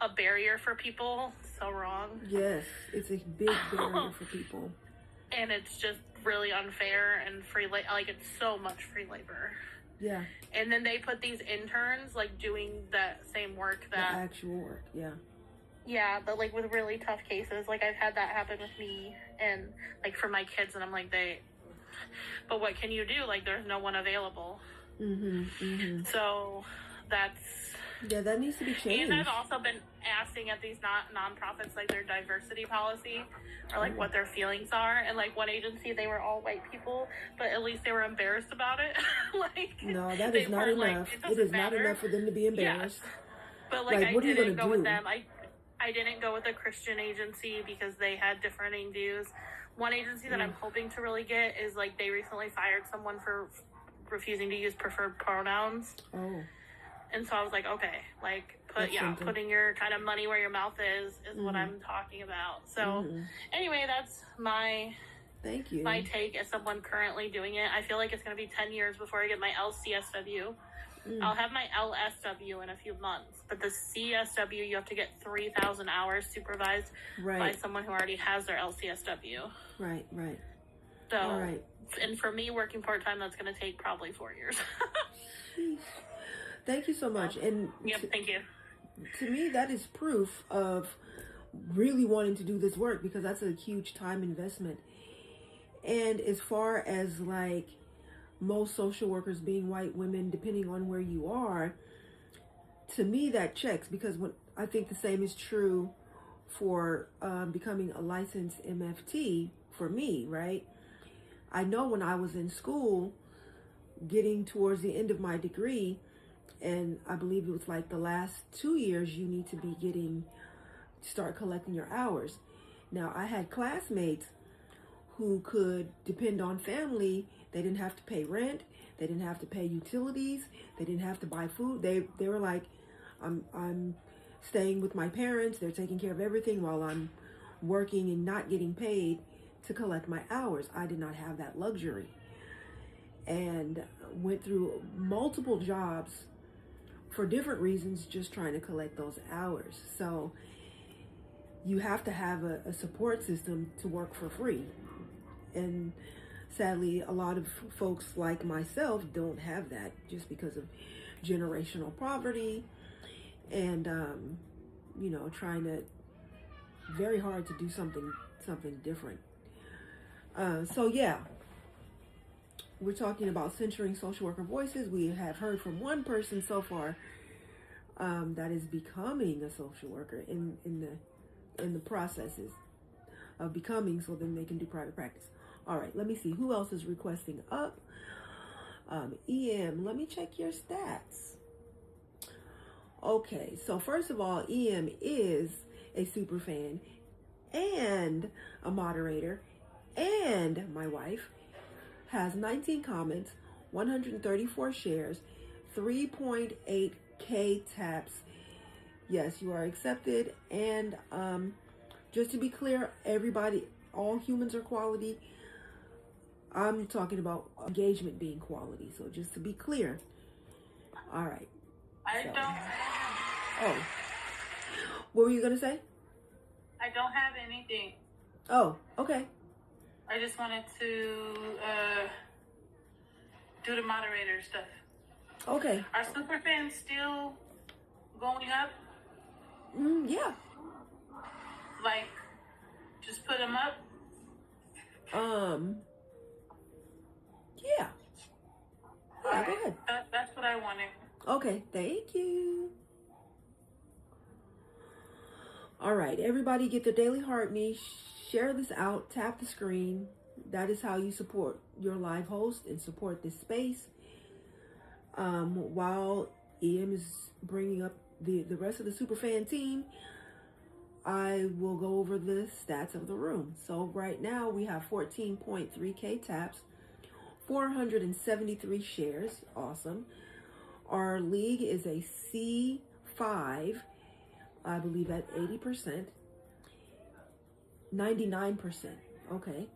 [SPEAKER 3] a barrier for people. So wrong.
[SPEAKER 1] Yes, it's a big barrier for people.
[SPEAKER 3] And it's just really unfair and free labor. Like, it's so much free labor.
[SPEAKER 1] Yeah.
[SPEAKER 3] And then they put these interns, like, doing that same work that...
[SPEAKER 1] The actual work, yeah.
[SPEAKER 3] Yeah, but, like, with really tough cases. Like, I've had that happen with me and, like, for my kids, and I'm like, but what can you do? Like, there's no one available. So, that's...
[SPEAKER 1] Yeah, that needs to be changed.
[SPEAKER 3] And I've also been asking at these nonprofits, like, their diversity policy, or, like, what their feelings are. And, like, one agency, they were all white people, but at least they were embarrassed about it. Like,
[SPEAKER 1] no, that is not enough.
[SPEAKER 3] Like,
[SPEAKER 1] it is not enough for them to be embarrassed.
[SPEAKER 3] Yeah. But, like,
[SPEAKER 1] what
[SPEAKER 3] I
[SPEAKER 1] are you
[SPEAKER 3] didn't
[SPEAKER 1] gonna
[SPEAKER 3] go
[SPEAKER 1] do?
[SPEAKER 3] with them. I didn't go with a Christian agency because they had differing views. One agency that I'm hoping to really get is, like, they recently fired someone for refusing to use preferred pronouns.
[SPEAKER 1] Oh.
[SPEAKER 3] And so I was like, okay, like, putting your kind of money where your mouth is what I'm talking about. So anyway, that's my take as someone currently doing it. I feel like it's going to be 10 years before I get my LCSW. I'll have my LSW in a few months, but the CSW, you have to get 3,000 hours supervised by someone who already has their LCSW.
[SPEAKER 1] Right.
[SPEAKER 3] So, and for me, working part-time, that's going to take probably 4 years.
[SPEAKER 1] Thank you so much. And
[SPEAKER 3] thank you.
[SPEAKER 1] To me, that is proof of really wanting to do this work, because that's a huge time investment. And as far as, like, most social workers being white women, depending on where you are, to me that checks, because when I think the same is true for becoming a licensed MFT for me, right? I know when I was in school, getting towards the end of my degree, and I believe it was like the last 2 years, you need to start collecting your hours. Now, I had classmates who could depend on family. They didn't have to pay rent. They didn't have to pay utilities. They didn't have to buy food. They were like, I'm staying with my parents. They're taking care of everything while I'm working and not getting paid to collect my hours. I did not have that luxury, and went through multiple jobs for different reasons, just trying to collect those hours. So you have to have a support system to work for free. And sadly, a lot of folks like myself don't have that, just because of generational poverty and, trying to, very hard to do something different. So yeah, we're talking about centering social worker voices. We have heard from one person so far that is becoming a social worker in the processes of becoming, so then they can do private practice. All right, let me see who else is requesting up. EM, let me check your stats. Okay, so first of all, EM is a super fan and a moderator, and my wife, has 19 comments, 134 shares, 3.8K taps. Yes, you are accepted. And just to be clear, everybody, all humans are quality. I'm talking about engagement being quality. So just to be clear. All right. Oh. What were you going to say?
[SPEAKER 3] I don't have anything.
[SPEAKER 1] Oh, okay.
[SPEAKER 3] I just wanted to do the moderator stuff.
[SPEAKER 1] Okay.
[SPEAKER 3] Are super fans still going up?
[SPEAKER 1] Yeah.
[SPEAKER 3] Like, just put them up?
[SPEAKER 1] Yeah. Go ahead.
[SPEAKER 3] That's what I wanted.
[SPEAKER 1] Okay, thank you. All right, everybody get their daily heart me. Share this out, tap the screen. That is how you support your live host and support this space. While EM is bringing up the rest of the Superfan team, I will go over the stats of the room. So right now we have 14.3K taps, 473 shares. Awesome. Our league is a C5, I believe at 80%. 99%. Okay.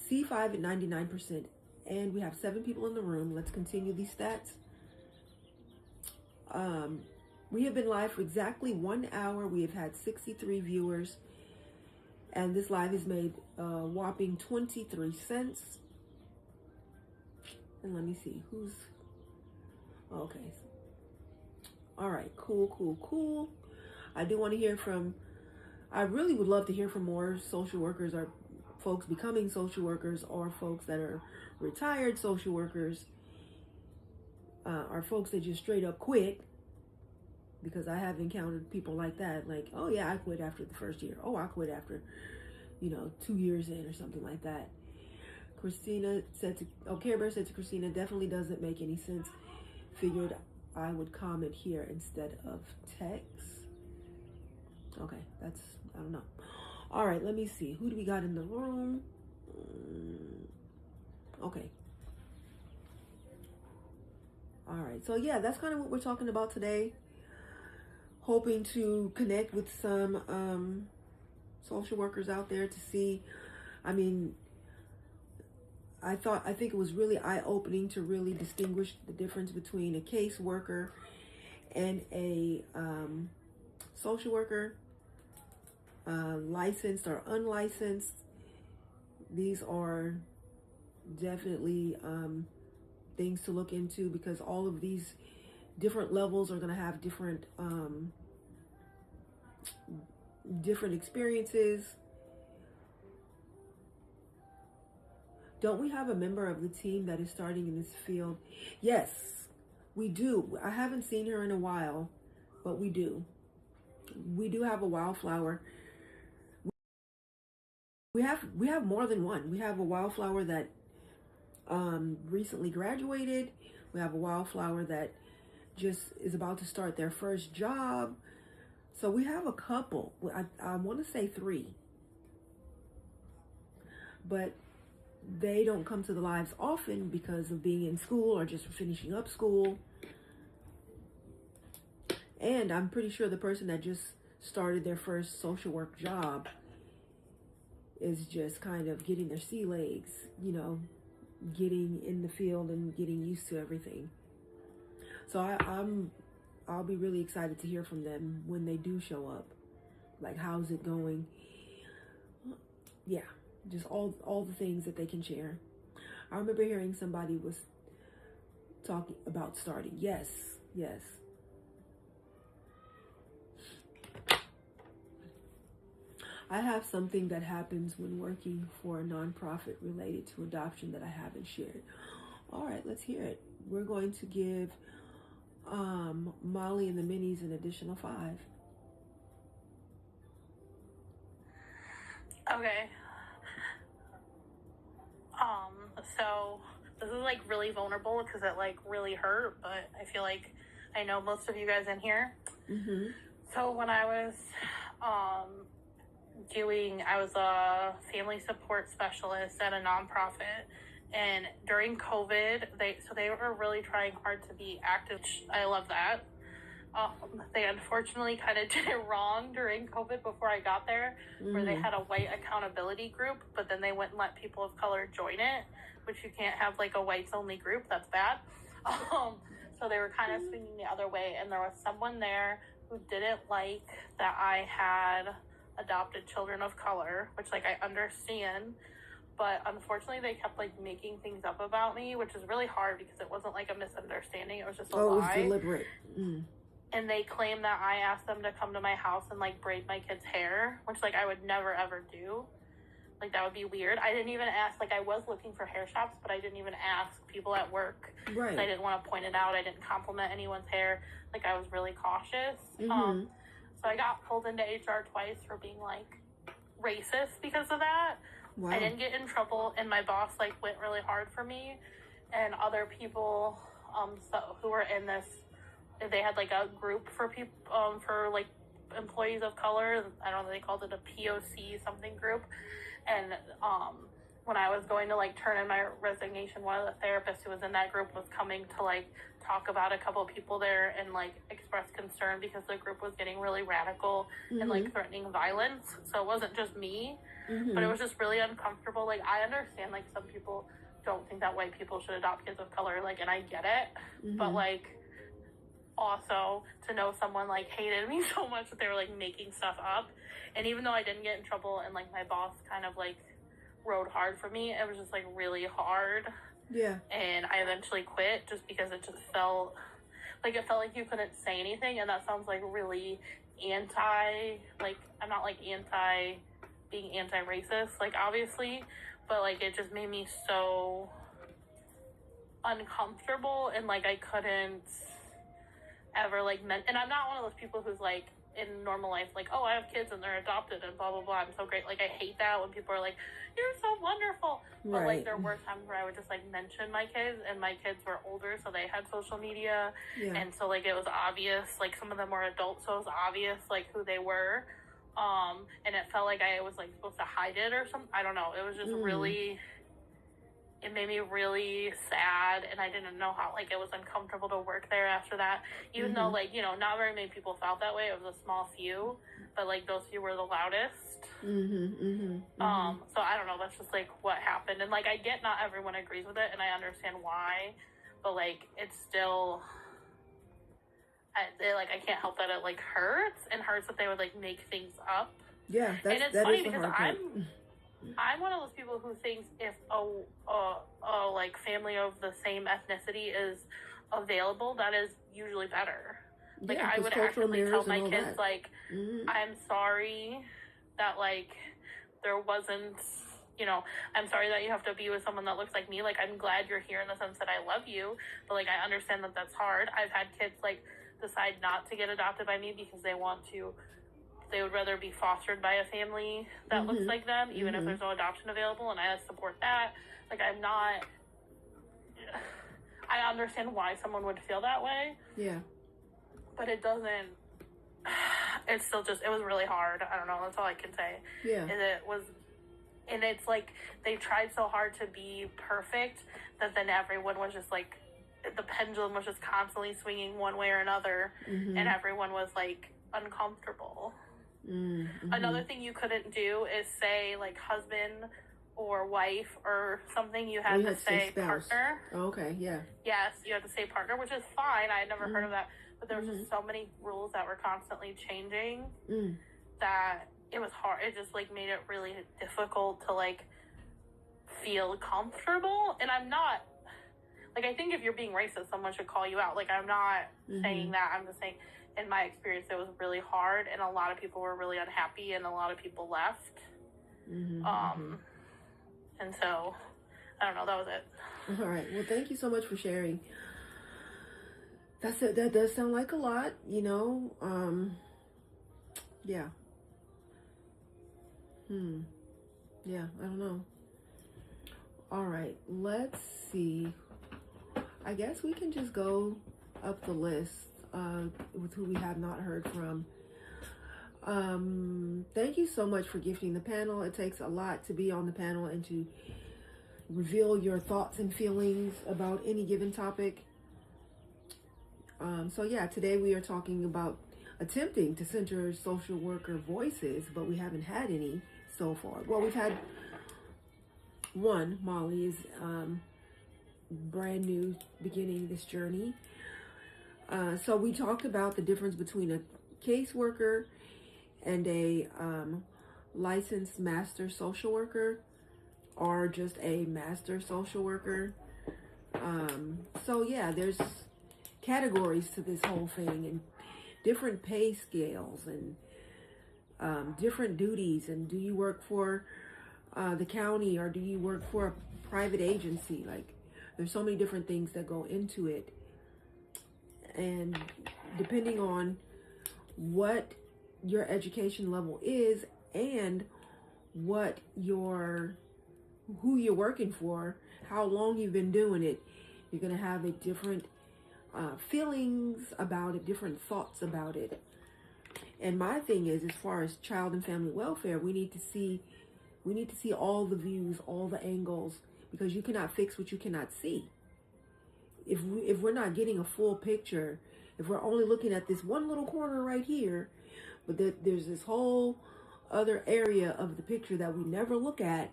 [SPEAKER 1] C5 at 99%. And we have 7 people in the room. Let's continue these stats. We have been live for exactly 1 hour. We have had 63 viewers. And this live is made whopping 23 cents. And let me see who's okay. All right, cool. I do want to hear from, I really would love to hear from more social workers or folks becoming social workers, or folks that are retired social workers, or folks that just straight up quit, because I have encountered people like that, like, oh yeah, I quit after the first year. Oh, I quit after, 2 years in or something like that. Christina said Care Bear said to Christina, definitely doesn't make any sense. Figured I would comment here instead of text. Okay, I don't know. All right, let me see. Who do we got in the room? Okay. All right, so yeah, that's kind of what we're talking about today. Hoping to connect with some social workers out there to see. I mean, I think it was really eye-opening to really distinguish the difference between a caseworker and a social worker, licensed or unlicensed. These are definitely things to look into, because all of these different levels are going to have different experiences. Don't we have a member of the team that is starting in this field? Yes, we do. I haven't seen her in a while, but we do. We do have a wildflower. We have more than one. We have a wildflower that recently graduated. We have a wildflower that just is about to start their first job. So we have a couple. I want to say 3. But they don't come to the lives often because of being in school or just finishing up school. And I'm pretty sure the person that just started their first social work job is just kind of getting their sea legs, getting in the field and getting used to everything. So I'll be really excited to hear from them when they do show up. Like, how's it going? Yeah, just all the things that they can share. I remember hearing somebody was talking about starting. Yes. I have something that happens when working for a nonprofit related to adoption that I haven't shared. All right, let's hear it. We're going to give Molly and the Minis an additional 5.
[SPEAKER 3] Okay. So this is like really vulnerable because it like really hurt, but I feel like I know most of you guys in here.
[SPEAKER 1] Mm-hmm.
[SPEAKER 3] So when I was I was a family support specialist at a nonprofit, and during COVID, they were really trying hard to be active. I love that. They unfortunately kind of did it wrong during COVID before I got there, where they had a white accountability group, but then they wouldn't let people of color join it, which you can't have like a whites only group. That's bad. So they were kind of swinging the other way, and there was someone there who didn't like that I had adopted children of color, which like I understand, but unfortunately they kept like making things up about me, which is really hard because it wasn't like a misunderstanding, it was just a lie.
[SPEAKER 1] It was deliberate.
[SPEAKER 3] And they claimed that I asked them to come to my house and like braid my kid's hair, which like I would never ever do. Like, that would be weird. I didn't even ask. Like, I was looking for hair shops, but I didn't even ask people at work.
[SPEAKER 1] Right.
[SPEAKER 3] I didn't want to point it out. I didn't compliment anyone's hair. Like, I was really cautious.
[SPEAKER 1] Mm-hmm.
[SPEAKER 3] So I got pulled into HR twice for being like racist because of that.
[SPEAKER 1] Wow.
[SPEAKER 3] I didn't get in trouble, and my boss like went really hard for me, and other people who were in this. They had like a group for people for like employees of color. I don't know, they called it a POC something group. And when I was going to like turn in my resignation, one of the therapists who was in that group was coming to like talk about a couple of people there and like express concern because the group was getting really radical and like threatening violence. So it wasn't just me, but it was just really uncomfortable. Like, I understand like some people don't think that white people should adopt kids of color, like, and I get it, but like also to know someone like hated me so much that they were like making stuff up. And even though I didn't get in trouble and like my boss kind of like rode hard for me, it was just like really hard.
[SPEAKER 1] Yeah.
[SPEAKER 3] And I eventually quit just because it just felt like you couldn't say anything. And that sounds like really like I'm not like being anti-racist, like obviously, but like it just made me so uncomfortable, and like I couldn't ever like and I'm not one of those people who's like in normal life like, oh, I have kids and they're adopted and blah blah blah, I'm so great. Like I hate that when people are like, you're so wonderful. But like there were times where I would just like mention my kids, and my kids were older, so they had social media. And so like it was obvious, like some of them were adults, so it was obvious like who they were. And it felt like I was like supposed to hide it or something. I don't know, it was just really, it made me really sad, and I didn't know how, like, it was uncomfortable to work there after that, even though, like, you know, not very many people felt that way. It was a small few, but, like, those few were the loudest. So I don't know, that's just, like, what happened, and, like, I get not everyone agrees with it, and I understand why, but, like, it's still, I can't help that it, like, hurts that they would, like, make things up.
[SPEAKER 1] Yeah,
[SPEAKER 3] and it's funny because I'm one of those people who thinks if a like family of the same ethnicity is available, that is usually better. Like I would actually tell my kids like, I'm sorry that like there wasn't, you know, I'm sorry that you have to be with someone that looks like me. Like I'm glad you're here in the sense that I love you, but like I understand that that's hard. I've had kids like decide not to get adopted by me because they would rather be fostered by a family that looks like them, even if there's no adoption available, and I support that. Like, I understand why someone would feel that way. Yeah. But it doesn't, it's still just, it was really hard. I don't know, that's all I can say. Yeah. And it's like, they tried so hard to be perfect that then everyone was just like, the pendulum was just constantly swinging one way or another, and everyone was like uncomfortable. Another thing you couldn't do is say like husband or wife or something. You had to say partner.
[SPEAKER 1] Oh, okay, yeah.
[SPEAKER 3] Yes, you had to say partner, which is fine. I had never heard of that, but there was just so many rules that were constantly changing that it was hard. It just like made it really difficult to like feel comfortable. And I'm not like, I think if you're being racist, someone should call you out. Like I'm not saying that. I'm just saying, in my experience, it was really hard, and a lot of people were really unhappy, and a lot of people left. And so, I don't know, that was it.
[SPEAKER 1] All right. Well, thank you so much for sharing. That's it. That does sound like a lot, you know. Yeah. Yeah, I don't know. All right. Let's see. I guess we can just go up the list with who we have not heard from. Thank you so much for gifting the panel. It takes a lot to be on the panel and to reveal your thoughts and feelings about any given topic. So yeah, today we are talking about attempting to center social worker voices, but we haven't had any so far. Well, we've had one. Molly is brand new, beginning this journey. So we talked about the difference between a caseworker and a licensed master social worker, or just a master social worker. So yeah, there's categories to this whole thing, and different pay scales, and different duties. And do you work for the county, or do you work for a private agency? Like, there's so many different things that go into it. And depending on what your education level is and what who you're working for, how long you've been doing it, you're going to have a different feelings about it, different thoughts about it. And my thing is, as far as child and family welfare, we need to see all the views, all the angles, because you cannot fix what you cannot see. If we're not getting a full picture, if we're only looking at this one little corner right here, but there's this whole other area of the picture that we never look at,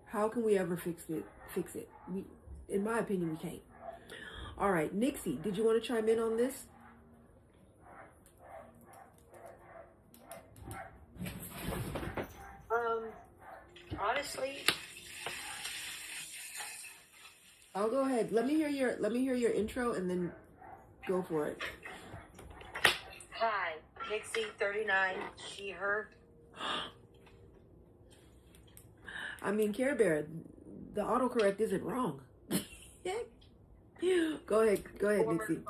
[SPEAKER 1] how can we ever fix it? In my opinion, we can't. All right, Nixie, did you want to chime in on this?
[SPEAKER 4] honestly,
[SPEAKER 1] I'll go ahead. Let me hear your intro and then go for it.
[SPEAKER 4] hi, Nixie 39, she, her.
[SPEAKER 1] I mean, Care Bear, the autocorrect isn't wrong. Go ahead, Nixie.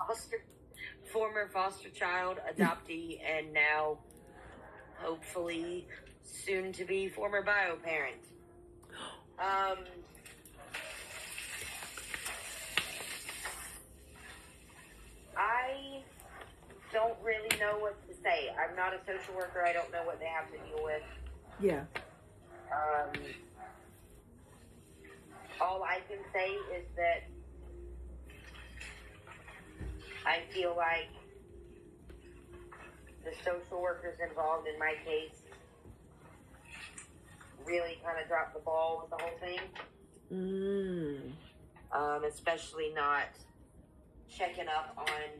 [SPEAKER 4] Former foster child, adoptee, and now, hopefully, soon to be former bio parent. I don't really know what to say. I'm not a social worker. I don't know what they have to deal with.
[SPEAKER 1] Yeah.
[SPEAKER 4] All I can say is that I feel like the social workers involved in my case really kind of dropped the ball with the whole thing. Especially not checking up on,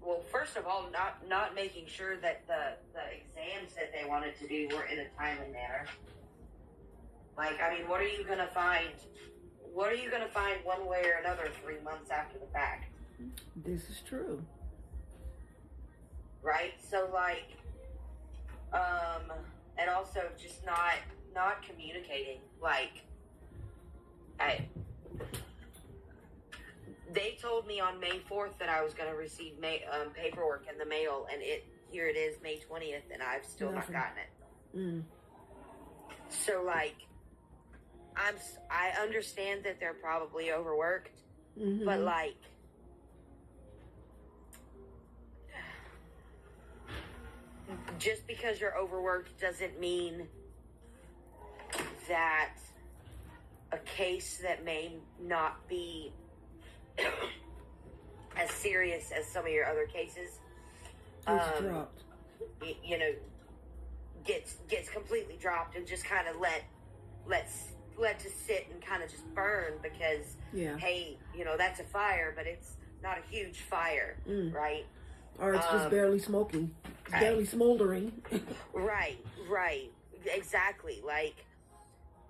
[SPEAKER 4] well, first of all, not making sure that the exams that they wanted to do were in a timely manner. Like, I mean, what are you going to find one way or another 3 months after the fact?
[SPEAKER 1] This is true.
[SPEAKER 4] Right? So, like, and also just not communicating. Like, they told me on May 4th that I was going to receive paperwork in the mail, and here it is, May 20th, and I've still not gotten it. So, like, I understand that they're probably overworked, but, like, just because you're overworked doesn't mean that a case that may not be as serious as some of your other cases
[SPEAKER 1] Dropped.
[SPEAKER 4] you know, gets completely dropped and just kind of let to sit and kind of just burn because hey, you know, that's a fire, but it's not a huge fire, right?
[SPEAKER 1] Or it's just barely smoking. It's barely smoldering.
[SPEAKER 4] Right, exactly. Like,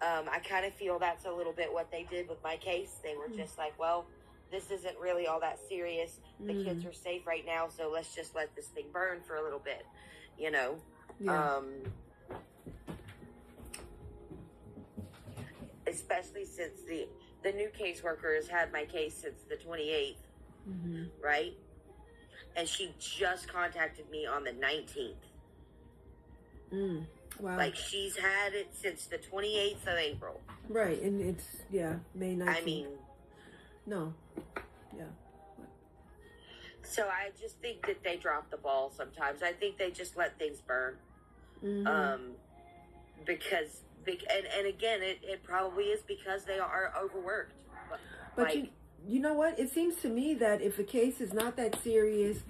[SPEAKER 4] I kind of feel that's a little bit what they did with my case. They were just like, well, this isn't really all that serious. The kids are safe right now, so let's just let this thing burn for a little bit, you know?
[SPEAKER 1] Yeah.
[SPEAKER 4] Especially since the new caseworker has had my case since the 28th, right? And she just contacted me on the 19th.
[SPEAKER 1] Wow.
[SPEAKER 4] Like, she's had it since the 28th of April.
[SPEAKER 1] Right, and it's, May 19th.
[SPEAKER 4] I mean...
[SPEAKER 1] No. Yeah.
[SPEAKER 4] So I just think that they drop the ball sometimes. I think they just let things burn. Because... And again, it probably is because they are overworked.
[SPEAKER 1] But
[SPEAKER 4] like,
[SPEAKER 1] you know what? It seems to me that if a case is not that serious,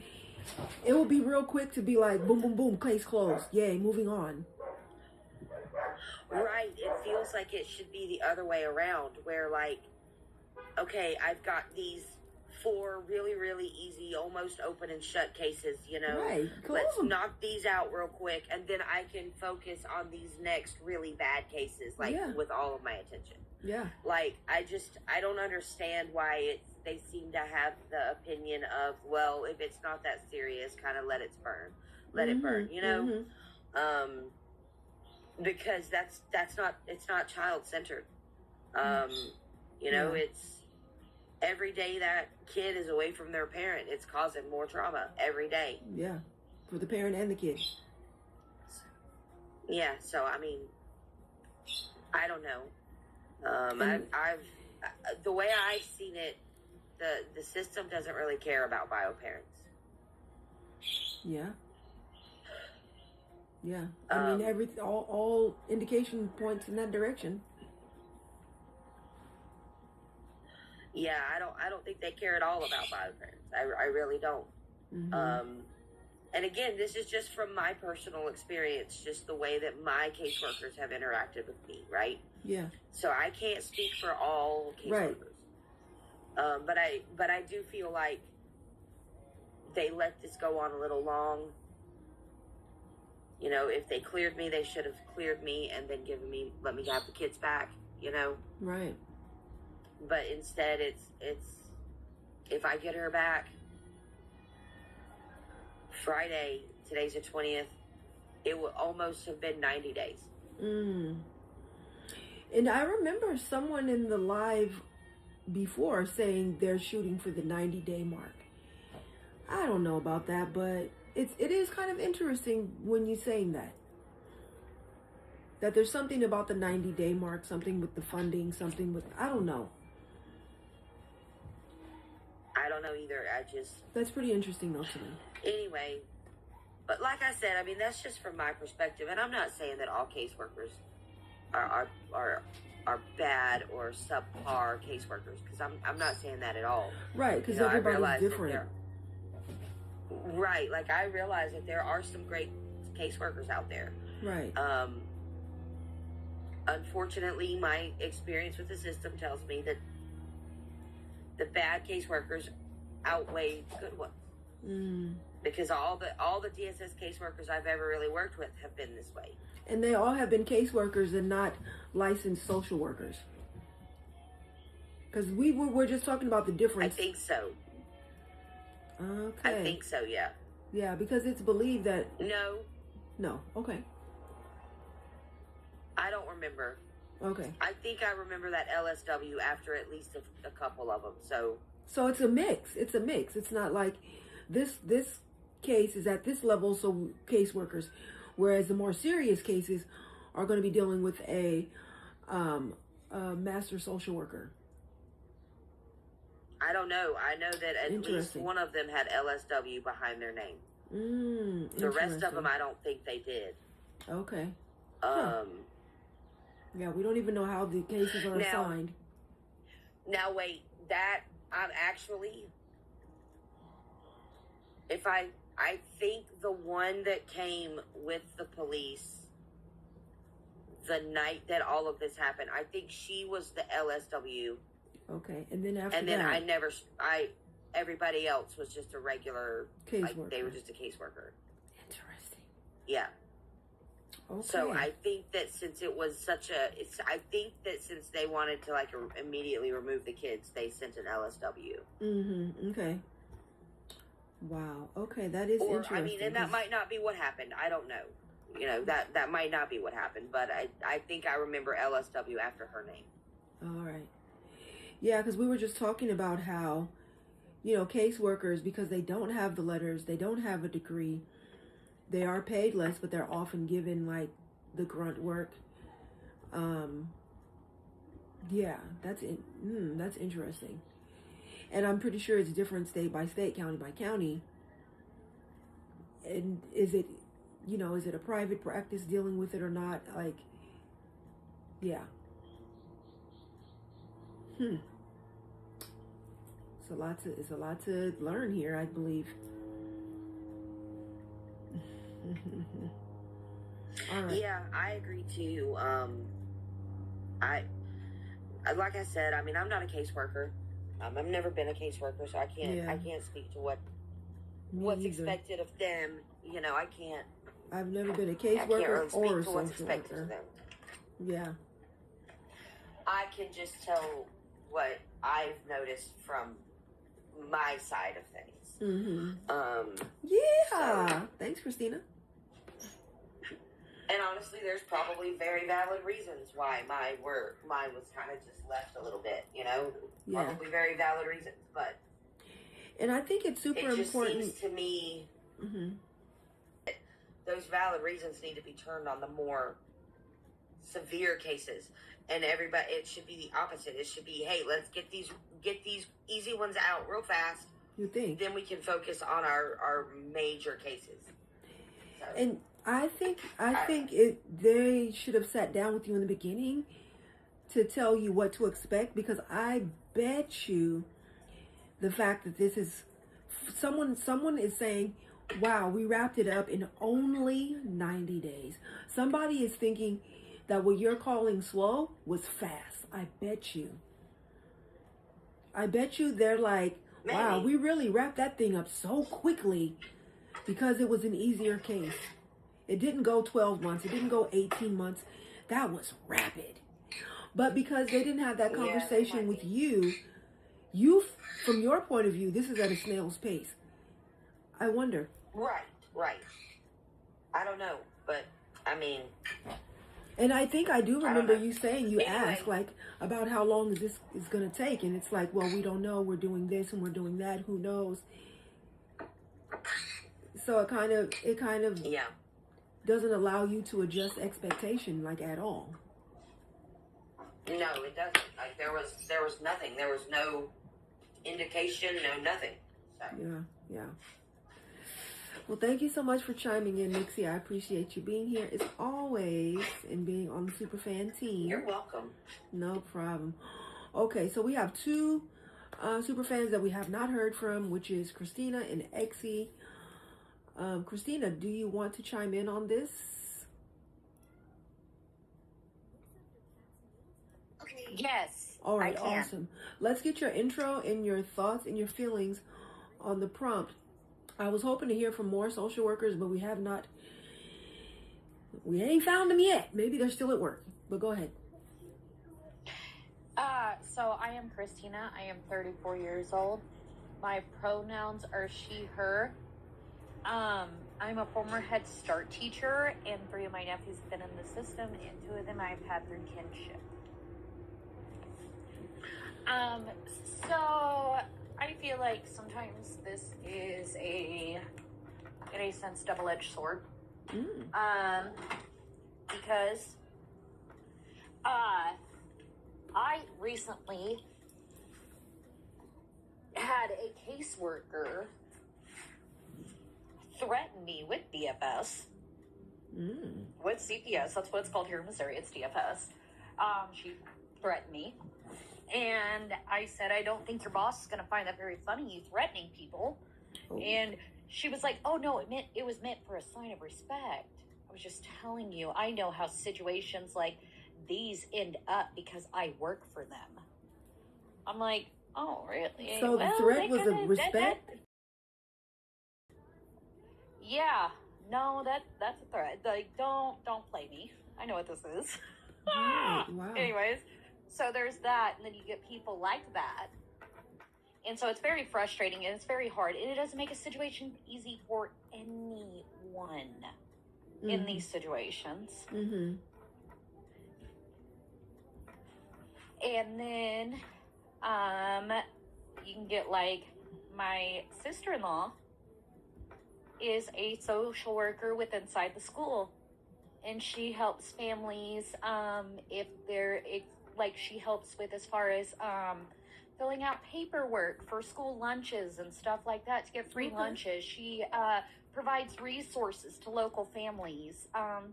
[SPEAKER 1] it will be real quick to be like, boom, boom, boom, case closed. Yay, moving on.
[SPEAKER 4] Right. It feels like it should be the other way around, where, like, okay, I've got these 4 really, really easy, almost open and shut cases, you know.
[SPEAKER 1] Right.
[SPEAKER 4] Let's knock these out real quick, and then I can focus on these next really bad cases, like, with all of my attention.
[SPEAKER 1] Yeah.
[SPEAKER 4] Like, I don't understand why they seem to have the opinion of, well, if it's not that serious, kind of let it burn. Let it burn, you know? Because it's not child-centered. You know, it's every day that kid is away from their parent, it's causing more trauma every day.
[SPEAKER 1] Yeah, for the parent and the kid.
[SPEAKER 4] Yeah, so, I mean, I don't know. I've the way I've seen it, the system doesn't really care about bio parents.
[SPEAKER 1] Yeah. Yeah. I mean, all indication points in that direction.
[SPEAKER 4] Yeah, I don't think they care at all about bio parents. I really don't. And again, this is just from my personal experience, just the way that my caseworkers have interacted with me, right?
[SPEAKER 1] Yeah.
[SPEAKER 4] So I can't speak for all caseworkers. Right. But I do feel like they let this go on a little long. You know, if they cleared me, they should have cleared me and then let me have the kids back, you know?
[SPEAKER 1] Right.
[SPEAKER 4] But instead, it's if I get her back Friday, today's the 20th, it will almost have been 90 days.
[SPEAKER 1] And I remember someone in the live before saying they're shooting for the 90-day mark. I don't know about that, but it is kind of interesting when you're saying that there's something about the 90-day mark, something with the funding, something with, I don't know.
[SPEAKER 4] I don't know either.
[SPEAKER 1] That's pretty interesting though to me.
[SPEAKER 4] Anyway, but like I said, I mean, that's just from my perspective, and I'm not saying that all caseworkers are bad or subpar caseworkers, because I'm not saying that at all.
[SPEAKER 1] Right, because everybody's different.
[SPEAKER 4] Right, like I realize that there are some great caseworkers out there.
[SPEAKER 1] Right.
[SPEAKER 4] Unfortunately, my experience with the system tells me that the bad caseworkers outweigh the good ones. Because all the DSS caseworkers I've ever really worked with have been this way.
[SPEAKER 1] And they all have been caseworkers and not licensed social workers. Because we're just talking about the difference.
[SPEAKER 4] I think so.
[SPEAKER 1] Okay.
[SPEAKER 4] I think so, yeah.
[SPEAKER 1] Yeah, because it's believed that...
[SPEAKER 4] No.
[SPEAKER 1] Okay.
[SPEAKER 4] I don't remember.
[SPEAKER 1] Okay.
[SPEAKER 4] I think I remember that LSW after at least a couple of them, so...
[SPEAKER 1] So it's a mix. It's not like this case is at this level, so caseworkers, whereas the more serious cases are going to be dealing with a master social worker.
[SPEAKER 4] I don't know. I know that at least one of them had LSW behind their name. The rest of them, I don't think they did.
[SPEAKER 1] Okay. Yeah, we don't even know how the cases are assigned.
[SPEAKER 4] Now wait, that I'm actually, I think the one that came with the police the night that all of this happened, I think she was the LSW.
[SPEAKER 1] Okay, and then after that,
[SPEAKER 4] everybody else was just a regular
[SPEAKER 1] caseworker.
[SPEAKER 4] They were just a caseworker.
[SPEAKER 1] Interesting.
[SPEAKER 4] Yeah.
[SPEAKER 1] Okay.
[SPEAKER 4] So I think that since it was I think that since they wanted to immediately remove the kids, they sent an LSW.
[SPEAKER 1] Okay. Wow. Okay, that is interesting.
[SPEAKER 4] I mean, and that might not be what happened. I don't know. You know, that might not be what happened, but I think I remember LSW after her name.
[SPEAKER 1] All right. Yeah, because we were just talking about how, caseworkers, because they don't have the letters, they don't have a degree, they are paid less, but they're often given the grunt work. Yeah, that's interesting. And I'm pretty sure it's different state by state, county by county. And is it a private practice dealing with it or not? Yeah. It's a lot to learn here, I believe. All right.
[SPEAKER 4] Yeah, I agree too. I like I said, I mean, I'm not a caseworker. I've never been a caseworker, so I can't speak to what's expected of them. You know, I can't.
[SPEAKER 1] I've never been a caseworker or a social worker. Yeah.
[SPEAKER 4] I can just tell what I've noticed from my side of things.
[SPEAKER 1] Yeah.
[SPEAKER 4] So,
[SPEAKER 1] thanks, Christina.
[SPEAKER 4] And honestly, there's probably very valid reasons why mine was kind of just left a little bit,
[SPEAKER 1] Yeah.
[SPEAKER 4] Probably very valid reasons, but.
[SPEAKER 1] And I think it's super important.
[SPEAKER 4] It just seems to me those valid reasons need to be turned on the more severe cases. And it should be the opposite. It should be, hey, let's get these easy ones out real fast.
[SPEAKER 1] You think?
[SPEAKER 4] Then we can focus on our major cases. So.
[SPEAKER 1] And I think they should have sat down with you in the beginning to tell you what to expect, because I bet you the fact that this is someone is saying, wow, we wrapped it up in only 90 days. Somebody is thinking that what you're calling slow was fast. I bet you they're like, wow, we really wrapped that thing up so quickly because it was an easier case. It didn't go 12 months. It didn't go 18 months. That was rapid. But because they didn't have that conversation with you, from your point of view, this is at a snail's pace. I wonder.
[SPEAKER 4] Right. I don't know, but I mean.
[SPEAKER 1] And I think I do remember you saying, you
[SPEAKER 4] Anyway.
[SPEAKER 1] asked, like, about how long is this is going to take. And it's like, well, we don't know. We're doing this and we're doing that. Who knows? So it kind of doesn't allow you to adjust expectation, like, at all.
[SPEAKER 4] No, it doesn't. Like, there was nothing. There was no indication, no nothing. So.
[SPEAKER 1] Yeah. Well, thank you so much for chiming in, Nixie. I appreciate you being here as always and being on the Superfan team.
[SPEAKER 4] You're welcome.
[SPEAKER 1] No problem. Okay, so we have two Superfans that we have not heard from, which is Christina and Exie. Christina, do you want to chime in on this?
[SPEAKER 2] Yes.
[SPEAKER 1] All right, awesome. Let's get your intro and your thoughts and your feelings on the prompt. I was hoping to hear from more social workers, but we have not. We ain't found them yet. Maybe they're still at work, but go ahead.
[SPEAKER 5] So I am Christina. I am 34 years old. My pronouns are she, her. I'm a former Head Start teacher, and 3 of my nephews have been in the system, and 2 of them I've had through kinship. So I feel like sometimes this is in a sense, double-edged sword. Because I recently had a caseworker threaten me with DFS. With CPS, that's what it's called here in Missouri, it's DFS. She threatened me. And I said, I don't think your boss is going to find that very funny, you threatening people. Oh. And she was like, oh no, it was meant for a sign of respect. I was just telling you, I know how situations like these end up because I work for them. I'm like, oh really?
[SPEAKER 1] So the threat was of respect?
[SPEAKER 5] Yeah, no, that's a threat. Like, don't play me. I know what this is.
[SPEAKER 1] Right, wow.
[SPEAKER 5] Anyways, so there's that, and then you get people like that. And so it's very frustrating, and it's very hard, and it doesn't make a situation easy for anyone in these situations. And then you can get, like, my sister-in-law is a social worker with inside the school, and she helps families she helps with as far as filling out paperwork for school lunches and stuff like that to get free lunches. She provides resources to local families.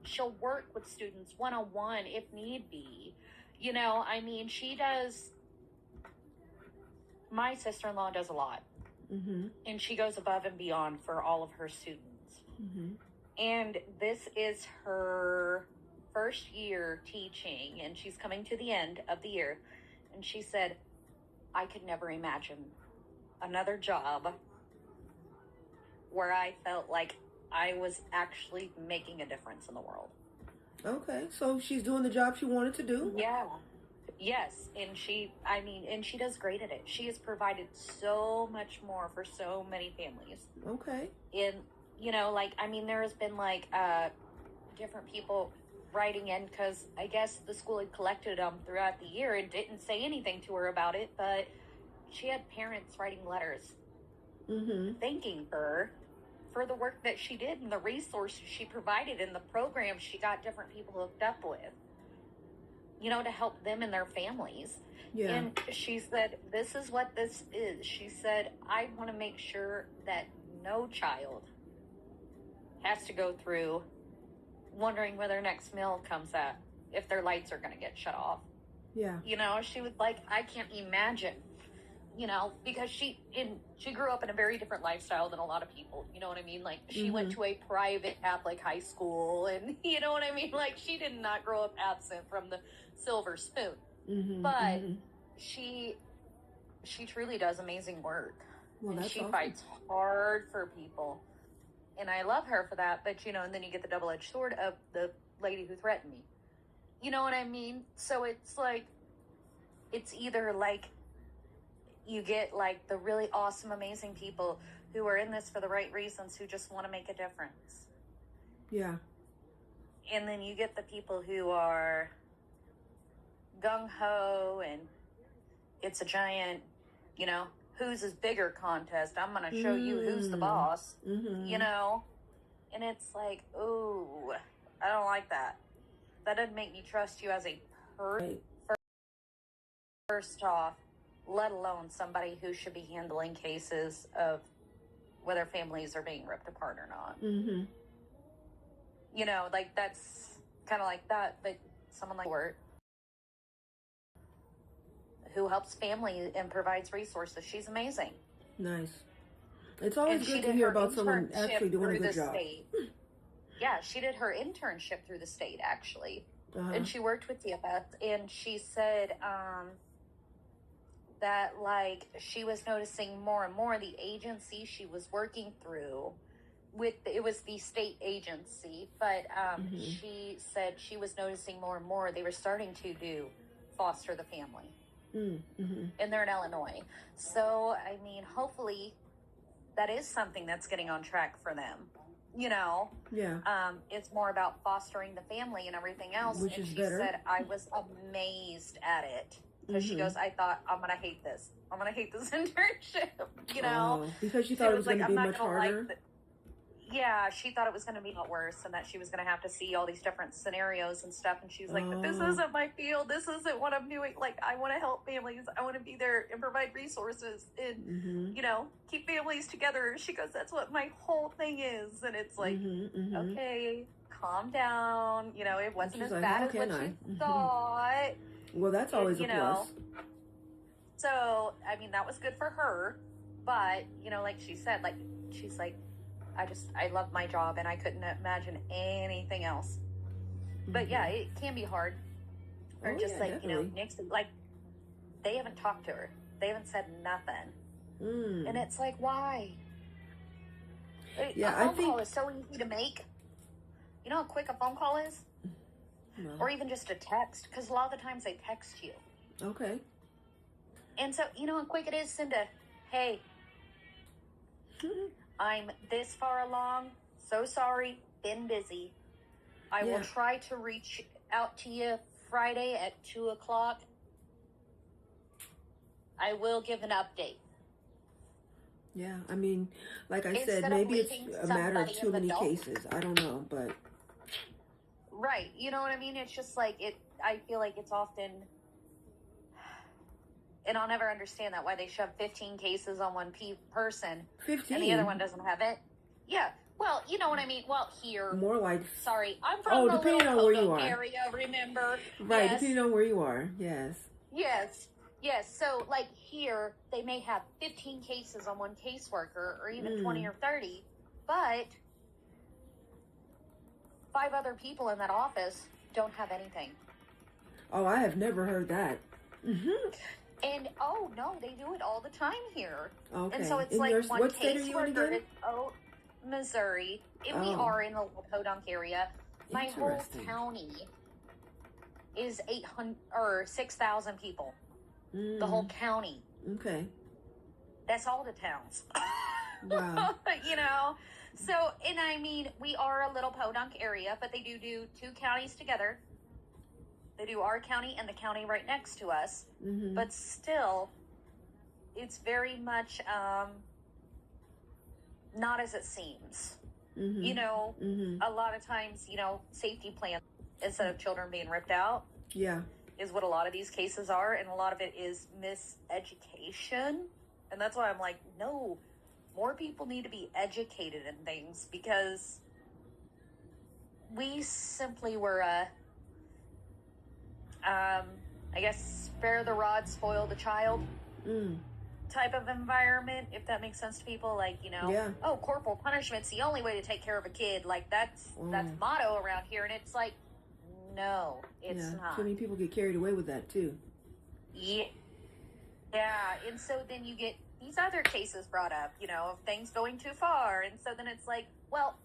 [SPEAKER 5] She'll work with students one-on-one if need be. You know, I mean, my sister-in-law does a lot. And she goes above and beyond for all of her students. And this is her first year teaching, and she's coming to the end of the year. And she said, I could never imagine another job where I felt like I was actually making a difference in the world.
[SPEAKER 1] Okay, so she's doing the job she wanted to do?
[SPEAKER 5] Yeah. Yes, and she does great at it. She has provided so much more for so many families.
[SPEAKER 1] Okay.
[SPEAKER 5] And, there has been, different people writing in because I guess the school had collected them throughout the year and didn't say anything to her about it, but she had parents writing letters thanking her for the work that she did and the resources she provided and the programs she got different people hooked up with, to help them and their families. Yeah. And she said, this is what this is. She said, I want to make sure that no child has to go through wondering where their next meal comes at, if their lights are going to get shut off.
[SPEAKER 1] Yeah.
[SPEAKER 5] She was like, I can't imagine, because she grew up in a very different lifestyle than a lot of people. You know what I mean? Like, she went to a private Catholic high school, and you know what I mean? Like, she did not grow up absent from the silver spoon. But she truly does amazing work.
[SPEAKER 1] Well,
[SPEAKER 5] and
[SPEAKER 1] that's
[SPEAKER 5] she
[SPEAKER 1] awesome.
[SPEAKER 5] fights hard for people. And I love her for that, but, you know, and then you get the double-edged sword of the lady who threatened me. You know what I mean? So it's like, it's either like you get like the really awesome, amazing people who are in this for the right reasons, who just want to make a difference.
[SPEAKER 1] Yeah.
[SPEAKER 5] And then you get the people who are gung-ho and it's a giant, you know, whose is bigger contest. I'm going to show you who's the boss, you know? And it's like, ooh, I don't like that. That doesn't make me trust you as a person, first off, let alone somebody who should be handling cases of whether families are being ripped apart or not. You know, like, that's kind of like that, but someone like Wirt, who helps family and provides resources. She's amazing.
[SPEAKER 1] Nice. It's always good to hear about someone actually doing a good job.
[SPEAKER 5] Yeah, she did her internship through the state, actually. And she worked with DFS, and she said that, like, she was noticing more and more the agency she was working through with, it was the state agency, but she said she was noticing more and more they were starting to do foster the family. And they're in Illinois. So, I mean, hopefully that is something that's getting on track for them. You know, it's more about fostering the family and everything else.
[SPEAKER 1] Which
[SPEAKER 5] and
[SPEAKER 1] is
[SPEAKER 5] she
[SPEAKER 1] better.
[SPEAKER 5] said, I was amazed at it. Because she goes, I thought, I'm going to hate this. I'm going to hate this internship, you know?
[SPEAKER 1] Because she thought it was going to be much harder?
[SPEAKER 5] Yeah, she thought it was going to be a lot worse and that she was going to have to see all these different scenarios and stuff. And she's like, but this isn't my field. This isn't what I'm doing. Like, I want to help families. I want to be there and provide resources and, you know, keep families together. She goes, that's what my whole thing is. And it's like, okay, calm down. You know, it wasn't as bad as what you thought.
[SPEAKER 1] Well, that's always a plus.
[SPEAKER 5] So, I mean, that was good for her. But, you know, like she said, like, she's like, I love my job and I couldn't imagine anything else. But yeah, it can be hard. Or just like, definitely. You know, Nixon, like, they haven't talked to her. They haven't said nothing. And it's like, why?
[SPEAKER 1] Yeah,
[SPEAKER 5] a phone call is so easy to make. You know how quick a phone call is?
[SPEAKER 1] No.
[SPEAKER 5] Or even just a text, because a lot of the times they text you.
[SPEAKER 1] Okay.
[SPEAKER 5] And so, you know how quick it is, Cinda? Hey, I'm this far along. So sorry. Been busy. I will try to reach out to you Friday at 2:00. I will give an update.
[SPEAKER 1] Yeah, I mean, like I said, maybe it's a matter of too many cases. I don't know, but...
[SPEAKER 5] Right. You know what I mean? It's just like, I feel like it's often... And I'll never understand that, why they shove 15 cases on one person.
[SPEAKER 1] 15?
[SPEAKER 5] And the other one doesn't have it. Yeah. Well, you know what I mean. Well, here.
[SPEAKER 1] More like...
[SPEAKER 5] Sorry. I'm from the little area, remember?
[SPEAKER 1] Right, depending on where you are. Yes.
[SPEAKER 5] Yes. So, like, here, they may have 15 cases on one caseworker, or even 20 or 30, but 5 other people in that office don't have anything.
[SPEAKER 1] Oh, I have never heard that.
[SPEAKER 5] And, no, they do it all the time here.
[SPEAKER 1] Okay.
[SPEAKER 5] And so it's like one caseworker is, Missouri. And we are in the Podunk area. My whole county is 6,000 people. The whole county.
[SPEAKER 1] Okay.
[SPEAKER 5] That's all the towns.
[SPEAKER 1] Wow.
[SPEAKER 5] You know? So, and I mean, we are a little Podunk area, but they do 2 counties together. They do our county and the county right next to us. But still, it's very much not as it seems. You know, a lot of times, you know, safety plans instead of children being ripped out.
[SPEAKER 1] Yeah.
[SPEAKER 5] Is what a lot of these cases are, and a lot of it is miseducation. And that's why I'm like, no, more people need to be educated in things, because we simply were I guess, spare the rod, spoil the child type of environment, if that makes sense to people. Like, you know, corporal punishment's the only way to take care of a kid. Like, that's motto around here. And it's like, no, it's not.
[SPEAKER 1] So many people get carried away with that, too.
[SPEAKER 5] Yeah. And so then you get these other cases brought up, you know, of things going too far. And so then it's like, well,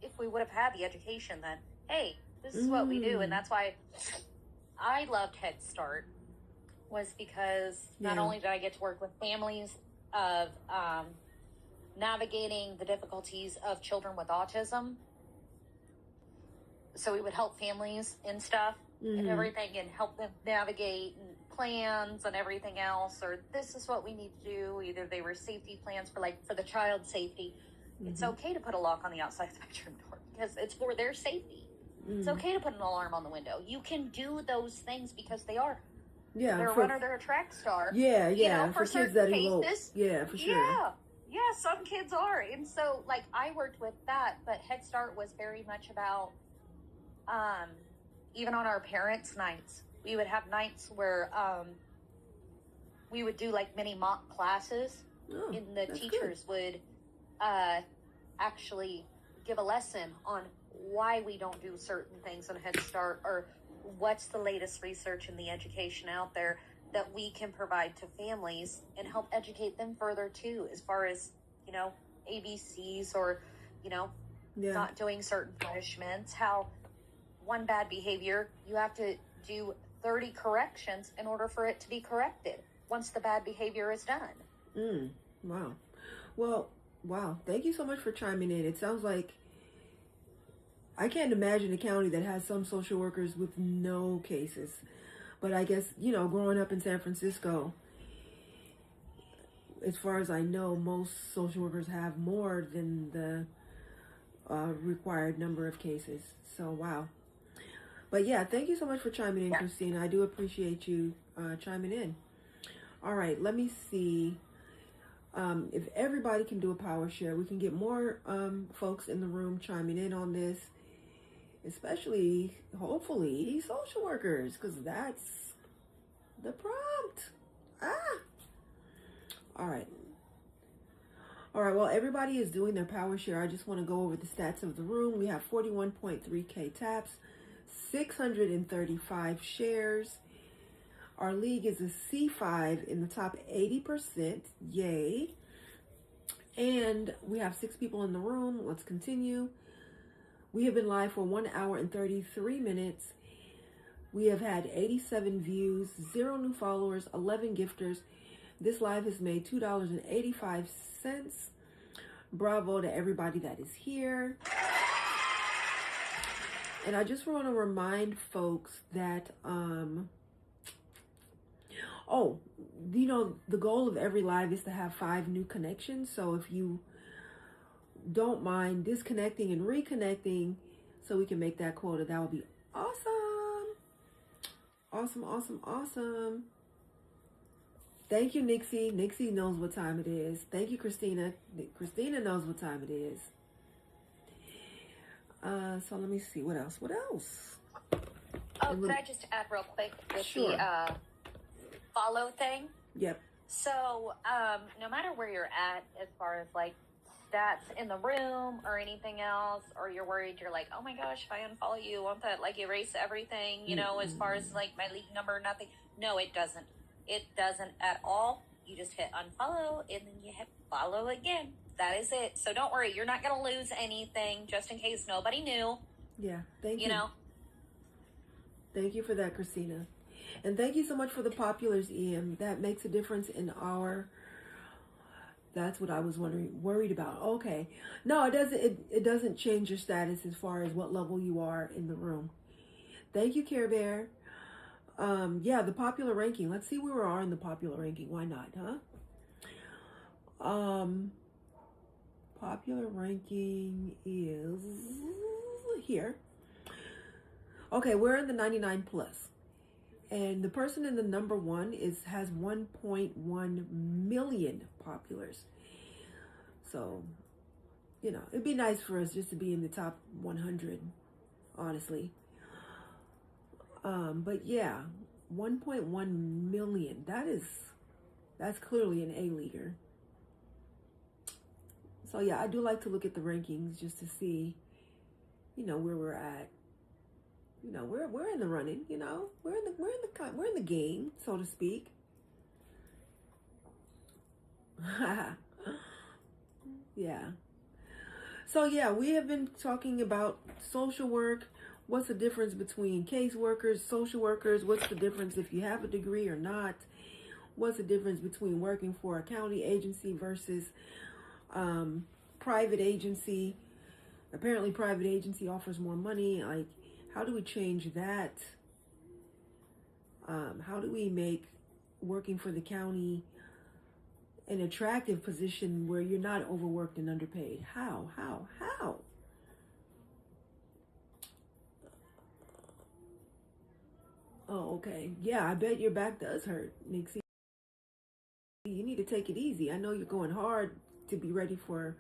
[SPEAKER 5] if we would have had the education, then, hey, this is what we do. And that's why I loved Head Start, was because not only did I get to work with families of navigating the difficulties of children with autism, so we would help families and stuff and everything, and help them navigate and plans and everything else, or this is what we need to do. Either they were safety plans for the child's safety. It's okay to put a lock on the outside of the bedroom door because it's for their safety. It's okay to put an alarm on the window. You can do those things because they're a runner, they're a track star.
[SPEAKER 1] Yeah,
[SPEAKER 5] you know,
[SPEAKER 1] for kids that elope. Yeah, for sure.
[SPEAKER 5] Yeah, some kids are. And so, like, I worked with that, but Head Start was very much about, even on our parents' nights, we would have nights where we would do, like, mini mock classes, and the teachers would actually give a lesson on why we don't do certain things in Head Start, or what's the latest research in the education out there that we can provide to families and help educate them further too, as far as, you know, ABCs, or, you know, not doing certain punishments, how one bad behavior, you have to do 30 corrections in order for it to be corrected once the bad behavior is done.
[SPEAKER 1] Wow. Well, wow. Thank you so much for chiming in. It sounds like, I can't imagine a county that has some social workers with no cases. But I guess, you know, growing up in San Francisco, as far as I know, most social workers have more than the required number of cases. So, wow. But yeah, thank you so much for chiming in, Christina. I do appreciate you chiming in. All right, let me see. If everybody can do a power share, we can get more folks in the room chiming in on this. Especially, hopefully, social workers, because that's the prompt. All right. Well, everybody is doing their power share. I just want to go over the stats of the room. We have 41.3K taps, 635 shares. Our league is a C5 in the top 80%. Yay. And we have 6 people in the room. Let's continue. We have been live for 1 hour and 33 minutes. We have had 87 views, 0 new followers, 11 gifters. This live has made $2.85. Bravo to everybody that is here. And I just want to remind folks that, you know, the goal of every live is to have 5 new connections. So if you don't mind disconnecting and reconnecting so we can make that quota, that would be awesome. Awesome. Thank you, Nixie. Nixie knows what time it is. Thank you, Christina. Christina knows what time it is. So let me see. What else?
[SPEAKER 5] Oh, could I just add real quick with the follow thing?
[SPEAKER 1] Yep.
[SPEAKER 5] So, no matter where you're at, as far as like stats in the room or anything else, or you're worried, you're like, oh my gosh, if I unfollow you, won't that like erase everything, you know, as far as like my league number, nothing? No, it doesn't. It doesn't at all. You just hit unfollow and then you hit follow again. That is it. So don't worry, you're not going to lose anything, just in case nobody knew.
[SPEAKER 1] Yeah, thank you.
[SPEAKER 5] You know?
[SPEAKER 1] Thank you for that, Christina. And thank you so much for the populars, EM. That makes a difference in our... That's what I was worried about. Okay. No, it doesn't. It doesn't change your status as far as what level you are in the room. Thank you, Care Bear. Yeah, the popular ranking. Let's see where we are in the popular ranking. Why not, huh? Popular ranking is here. Okay, we're in the 99 plus. And the person in the number 1 has 1.1 million populars. So, you know, it'd be nice for us just to be in the top 100, honestly. But yeah, 1.1 million. That's clearly an A-leaguer. So yeah, I do like to look at the rankings just to see, you know, where we're at. You know, we're in the running. You know, we're in the game, so to speak. Yeah. So yeah, we have been talking about social work. What's the difference between caseworkers, social workers? What's the difference if you have a degree or not? What's the difference between working for a county agency versus private agency? Apparently private agency offers more money. Like, how do we change that? How do we make working for the county an attractive position where you're not overworked and underpaid? How? Oh, okay. Yeah, I bet your back does hurt, Nixie. You need to take it easy. I know you're going hard to be ready for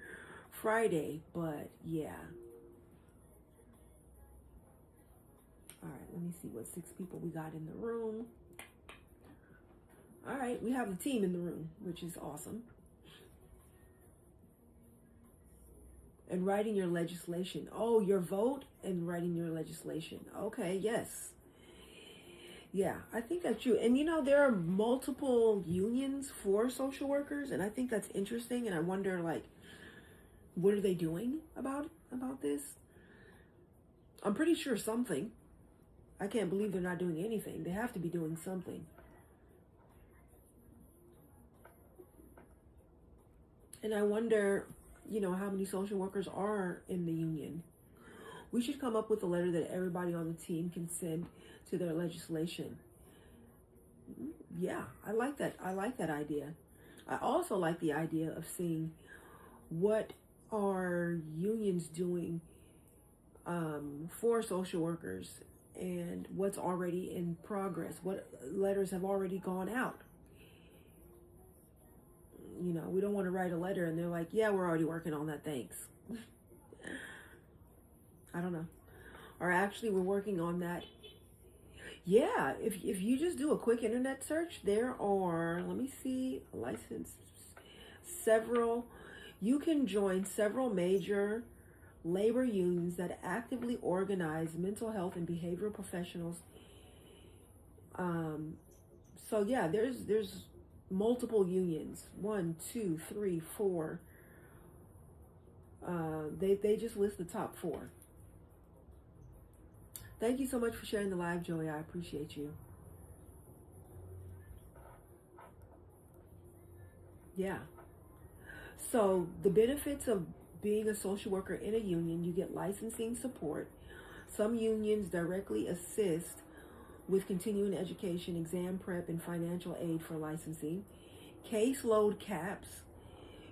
[SPEAKER 1] Friday, but yeah. All right, let me see what 6 people we got in the room. All right, we have the team in the room, which is awesome. And writing your legislation. Oh, your vote and writing your legislation. Okay, yes. Yeah, I think that's true. And you know, there are multiple unions for social workers, and I think that's interesting. And I wonder, like, what are they doing about this? I'm pretty sure something. I can't believe they're not doing anything. They have to be doing something. And I wonder, you know, how many social workers are in the union. We should come up with a letter that everybody on the team can send to their legislation. Yeah, I like that. I like that idea. I also like the idea of seeing what are unions doing for social workers and what's already in progress, what letters have already gone out. You know, we don't want to write a letter and they're like, yeah, we're already working on that, thanks. I don't know. Or actually, we're working on that. Yeah, if you just do a quick internet search, there are, let me see, you can join several major labor unions that actively organize mental health and behavioral professionals. So yeah, there's multiple unions. 1, 2, 3, 4. They just list the top 4. Thank you so much for sharing the live, Joey. I appreciate you. Yeah. So the benefits of being a social worker in a union: you get licensing support. Some unions directly assist with continuing education, exam prep, and financial aid for licensing. Caseload caps.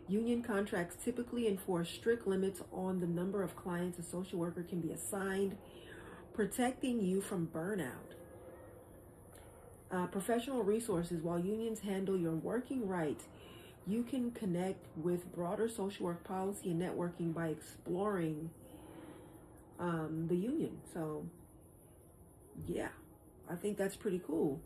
[SPEAKER 1] Union contracts typically enforce strict limits on the number of clients a social worker can be assigned, protecting you from burnout. Professional resources. While unions handle your working rights, you can connect with broader social work policy and networking by exploring the union. So, yeah, I think that's pretty cool.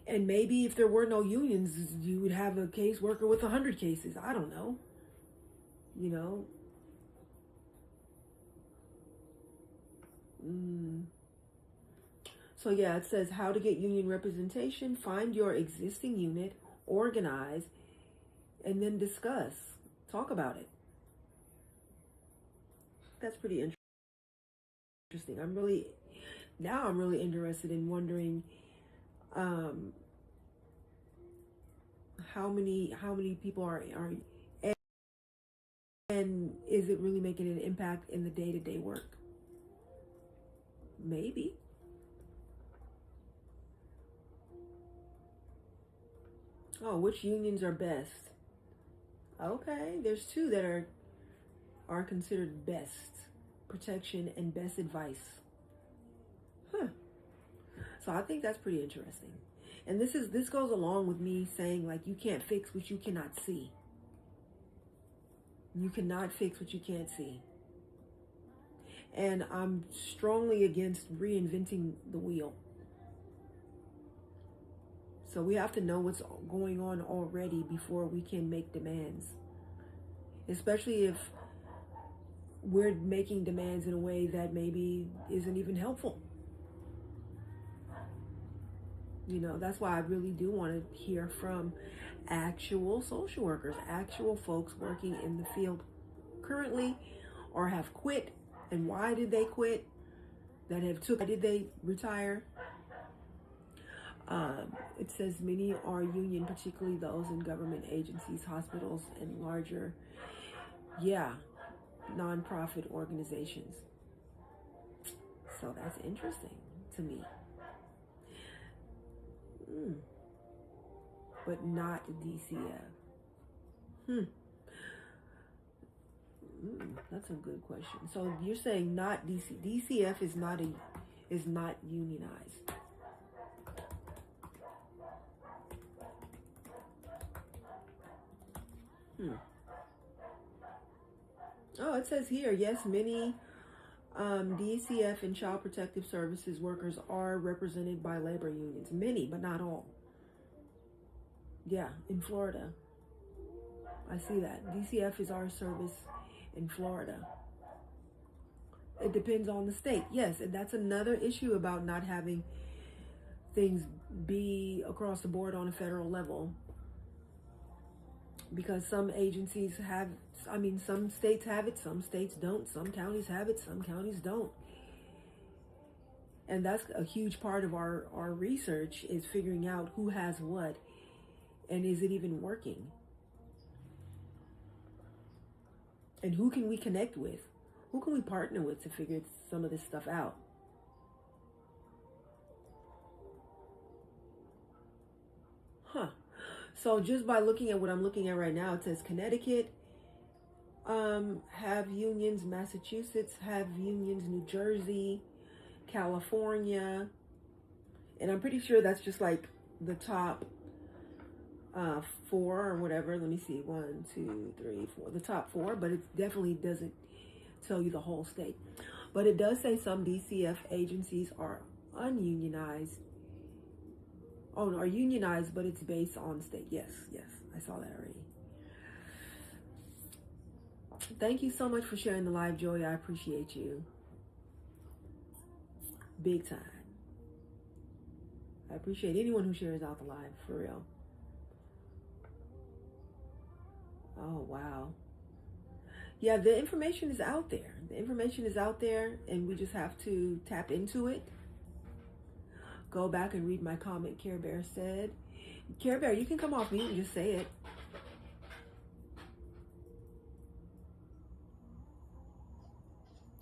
[SPEAKER 1] And maybe if there were no unions, you would have a caseworker with 100 cases. I don't know. You know. So yeah, it says how to get union representation. Find your existing unit, organize, and then discuss. Talk about it. That's pretty interesting. I'm really interested in wondering how many people are and is it really making an impact in the day-to-day work? Maybe. Oh, which unions are best? Okay, there's 2 that are considered best protection and best advice. Huh. So I think that's pretty interesting. And this goes along with me saying, like, you can't fix what you cannot see. You cannot fix what you can't see. And I'm strongly against reinventing the wheel. So we have to know what's going on already before we can make demands. Especially if we're making demands in a way that maybe isn't even helpful. You know, that's why I really do want to hear from actual social workers, actual folks working in the field. currently or have quit, and why did they quit, why did they retire. It says many are union, particularly those in government agencies, hospitals, and larger, nonprofit organizations. So that's interesting to me. But not DCF. That's a good question. So you're saying not DCF is not unionized. Oh, it says here, yes, many DCF and Child Protective Services workers are represented by labor unions. Many, but not all. Yeah, in Florida. I see that. DCF is our service in Florida. It depends on the state. Yes, and that's another issue about not having things be across the board on a federal level. Because some agencies some states have it, some states don't. Some counties have it, some counties don't. And that's a huge part of our research, is figuring out who has what and is it even working. And who can we connect with? Who can we partner with to figure some of this stuff out? So just by looking at what I'm looking at right now, it says Connecticut have unions, Massachusetts have unions, New Jersey, California, and I'm pretty sure that's just like the top 4 or whatever. Let me see, 1, 2, 3, 4, the top 4, but it definitely doesn't tell you the whole state. But it does say some DCF agencies are ununionized. Oh, no, are unionized, but it's based on state. Yes, I saw that already. Thank you so much for sharing the live, Joey. I appreciate you. Big time. I appreciate anyone who shares out the live, for real. Oh, wow. Yeah, the information is out there. The information is out there, and we just have to tap into it. Go back and read my comment Care Bear said. Care Bear, you can come off mute and just say it.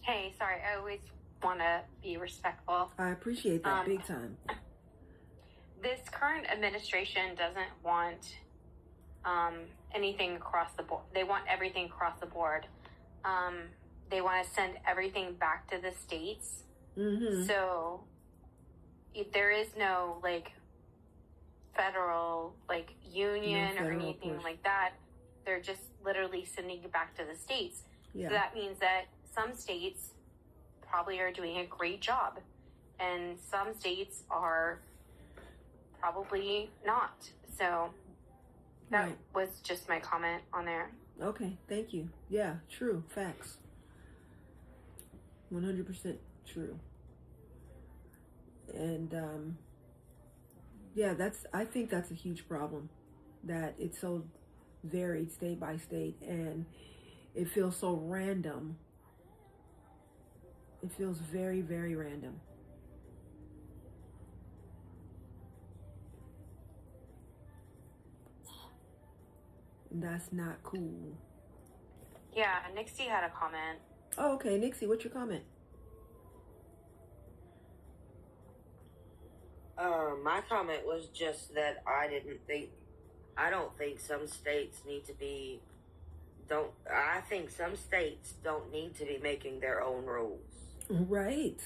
[SPEAKER 2] Hey, sorry, I always want to be respectful.
[SPEAKER 1] I appreciate that big time.
[SPEAKER 2] This current administration doesn't want anything across the board. They want everything across the board. They want to send everything back to the states.
[SPEAKER 1] Mm-hmm.
[SPEAKER 2] So if there is no like federal like union or anything like that, they're just literally sending it back to the states.
[SPEAKER 1] Yeah.
[SPEAKER 2] So that means that some states probably are doing a great job and some states are probably not. So that was just my comment on there.
[SPEAKER 1] Okay, thank you. Yeah, true. Facts. 100% true. And I think that's a huge problem, that it's so varied state by state and it feels so random. It feels very, very random. And that's not cool.
[SPEAKER 2] Yeah, Nixie had a comment.
[SPEAKER 1] Oh, okay. Nixie, what's your comment?
[SPEAKER 4] My comment was just that I don't think some states need to be, I think some states don't need to be making their own rules.
[SPEAKER 1] Right.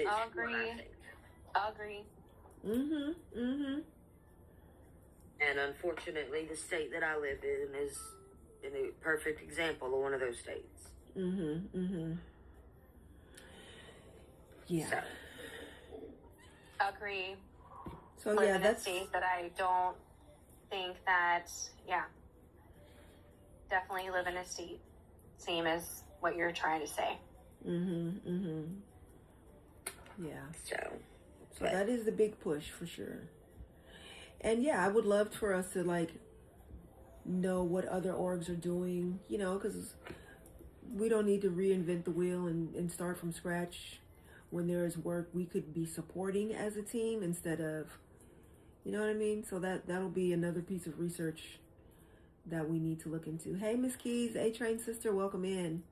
[SPEAKER 2] I'll agree.
[SPEAKER 1] Mm-hmm.
[SPEAKER 4] And unfortunately, the state that I live in is a perfect example of one of those states.
[SPEAKER 1] Mm-hmm. Yeah.
[SPEAKER 4] So.
[SPEAKER 2] Agree.
[SPEAKER 1] So
[SPEAKER 2] live
[SPEAKER 1] yeah,
[SPEAKER 2] in a state that I don't think that. Yeah. Definitely live in a state. Same as what you're trying to say.
[SPEAKER 1] Mm-hmm. Yeah. So that is the big push for sure. And yeah, I would love for us to like know what other orgs are doing, you know, because we don't need to reinvent the wheel and start from scratch. When there is work we could be supporting as a team instead of, you know what I mean? So that'll be another piece of research that we need to look into. Hey, Miss Keys, A-Train sister, welcome in.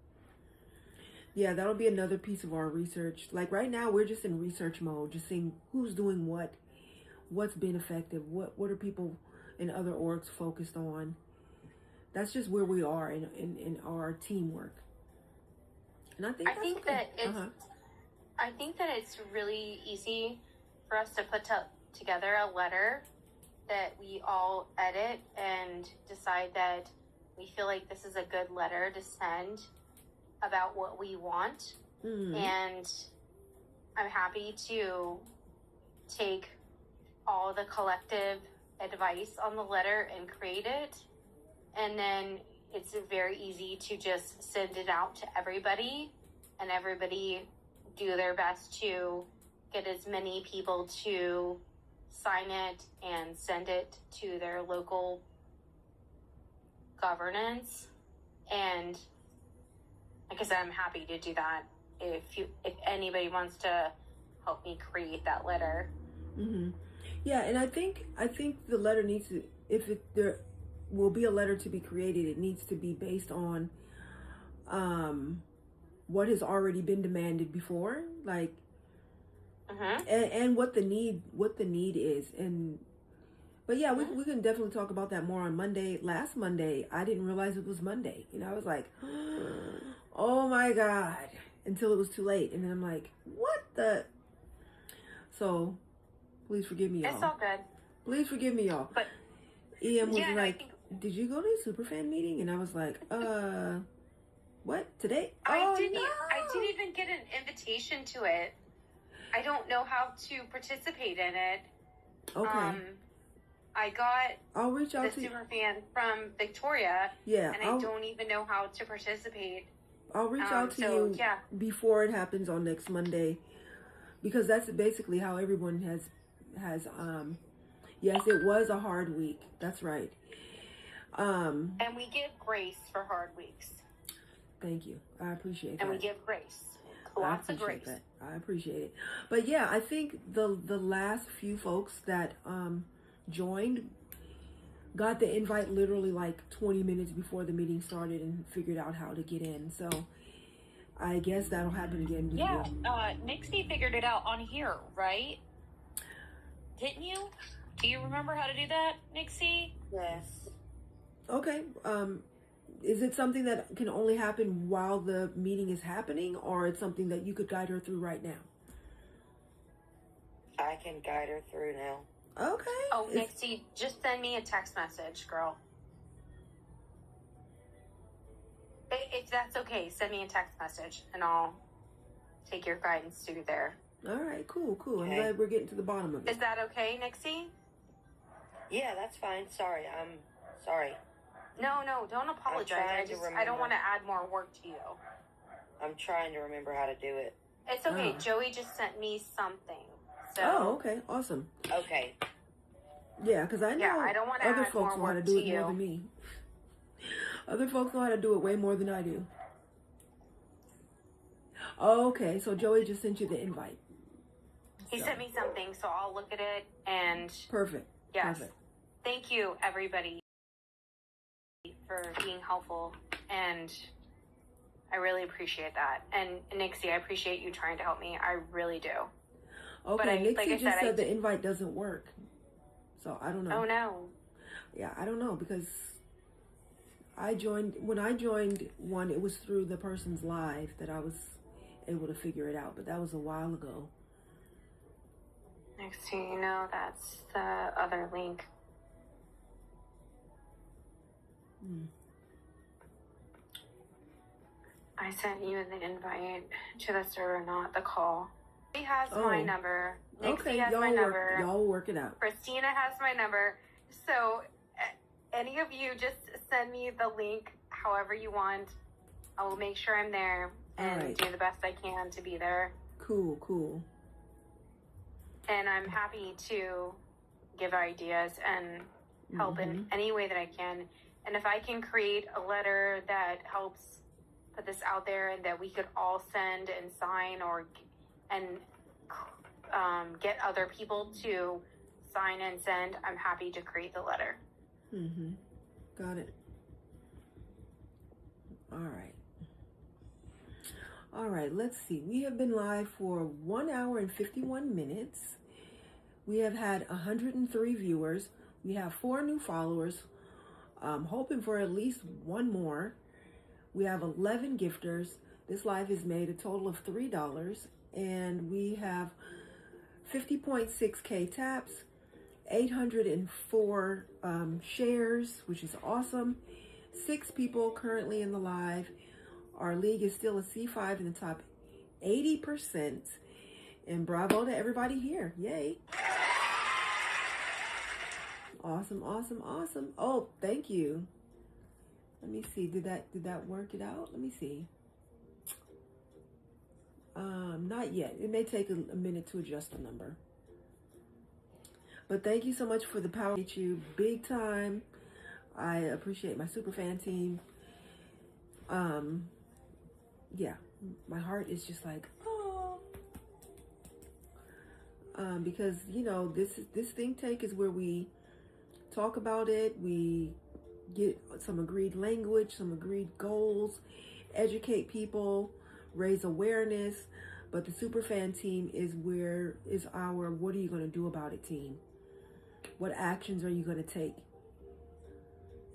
[SPEAKER 1] Yeah, that'll be another piece of our research. Like right now, we're just in research mode, just seeing who's doing what's been effective, what are people in other orgs focused on. That's just where we are in our teamwork. And I think
[SPEAKER 2] I think that it's really easy for us to put together a letter that we all edit and decide that we feel like this is a good letter to send about what we want. And I'm happy to take all the collective advice on the letter and create it. And then it's very easy to just send it out to everybody, and everybody do their best to get as many people to sign it and send it to their local governance. And like I said, I'm happy to do that if anybody wants to help me create that letter.
[SPEAKER 1] Yeah, and I think the letter needs to, there will be a letter to be created, it needs to be based on what has already been demanded before, like and what the need is. But yeah, we can definitely talk about that more on Monday. Last Monday, I didn't realize it was Monday. You know, I was like, oh my God, until it was too late. And then I'm like, what the? So please forgive me, y'all.
[SPEAKER 2] It's all good.
[SPEAKER 1] Please forgive me, y'all.
[SPEAKER 2] But
[SPEAKER 1] EM was like, did you go to a superfan meeting? And I was like, what? Today?
[SPEAKER 2] I didn't even get an invitation to it. I don't know how to participate in it.
[SPEAKER 1] Okay.
[SPEAKER 2] I'll
[SPEAKER 1] reach out
[SPEAKER 2] the
[SPEAKER 1] to
[SPEAKER 2] superfan from Victoria.
[SPEAKER 1] Yeah.
[SPEAKER 2] And I don't even know how to participate.
[SPEAKER 1] I'll reach out to you before it happens on next Monday, because that's basically how everyone has yes, it was a hard week. That's right.
[SPEAKER 2] And we give grace for hard weeks.
[SPEAKER 1] Thank you. I appreciate that.
[SPEAKER 2] And we give grace. Lots of grace.
[SPEAKER 1] I appreciate it. But yeah, I think the last few folks that joined got the invite literally like 20 minutes before the meeting started and figured out how to get in. So I guess that'll happen again.
[SPEAKER 5] Yeah, Nixie figured it out on here, right? Didn't you? Do you remember how to do that, Nixie?
[SPEAKER 4] Yes.
[SPEAKER 1] Okay. Is it something that can only happen while the meeting is happening, or it's something that you could guide her through right now?
[SPEAKER 4] I can guide her through now.
[SPEAKER 1] Okay.
[SPEAKER 2] Oh, Nixie, just send me a text message, girl. If that's okay, send me a text message, and I'll take your guidance through there.
[SPEAKER 1] All right, cool.
[SPEAKER 4] Okay.
[SPEAKER 1] I'm glad we're getting to the bottom of it.
[SPEAKER 2] Is that okay, Nixie?
[SPEAKER 4] Yeah, that's fine. Sorry, I'm sorry.
[SPEAKER 2] No, don't apologize. I don't want to add more work to you.
[SPEAKER 4] I'm trying to remember how to do it.
[SPEAKER 2] It's okay. Joey just sent me something. So.
[SPEAKER 1] Oh, okay. Awesome.
[SPEAKER 4] Okay.
[SPEAKER 1] Yeah, because I know
[SPEAKER 2] I don't want to
[SPEAKER 1] other
[SPEAKER 2] add
[SPEAKER 1] folks know
[SPEAKER 2] more
[SPEAKER 1] how to
[SPEAKER 2] work
[SPEAKER 1] do
[SPEAKER 2] to
[SPEAKER 1] it more than me. Other folks know how to do it way more than I do. Oh, okay, so Joey just sent you the invite.
[SPEAKER 2] He sent me something, so I'll look at it and...
[SPEAKER 1] Perfect.
[SPEAKER 2] Yes.
[SPEAKER 1] Perfect.
[SPEAKER 2] Thank you, everybody, for being helpful, and I really appreciate that. And Nixie, I appreciate you trying to help me. I really do.
[SPEAKER 1] Okay, Nixie just said the invite doesn't work. So I don't know.
[SPEAKER 2] Oh, no.
[SPEAKER 1] Yeah, I don't know, because when I joined one, it was through the person's live that I was able to figure it out, but that was a while ago.
[SPEAKER 2] Next thing you know, that's the other link. I sent you the invite to the server, not the call. He has my number. Nixie has my number.
[SPEAKER 1] Y'all work it out.
[SPEAKER 2] Christina has my number. So any of you just send me the link however you want. I will make sure I'm there and do the best I can to be there.
[SPEAKER 1] Cool.
[SPEAKER 2] And I'm happy to give ideas and help in any way that I can. And if I can create a letter that helps put this out there and that we could all send and sign and get other people to sign and send, I'm happy to create the letter.
[SPEAKER 1] Mm-hmm. Got it. All right, let's see. We have been live for 1 hour and 51 minutes. We have had 103 viewers. We have 4 new followers. I'm hoping for at least 1 more. We have 11 gifters. This live has made a total of $3. And we have 50.6K taps, 804 shares, which is awesome. 6 people currently in the live. Our league is still a C5 in the top 80%. And bravo to everybody here. Yay. Awesome, awesome, awesome. Oh, thank you. Let me see. Did that work it out? Let me see. Not yet. It may take a minute to adjust the number. But thank you so much for the power. You big time. I appreciate my super fan team. Yeah, my heart is just like, oh. Because this think tank is where we talk about it. We get some agreed language, some agreed goals, educate people, raise awareness. But the superfan team is our what are you going to do about it team? What actions are you going to take?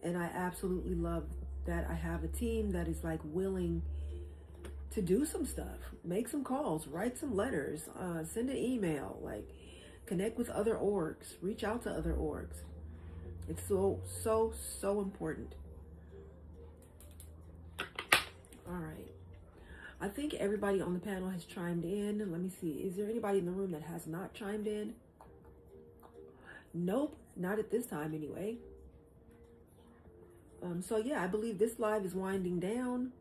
[SPEAKER 1] And I absolutely love that I have a team that is like willing to do some stuff, make some calls, write some letters, send an email, like connect with other orgs, reach out to other orgs. It's so important. All right. I think everybody on the panel has chimed in. Let me see. Is there anybody in the room that has not chimed in? Nope, not at this time anyway. So yeah, I believe this live is winding down.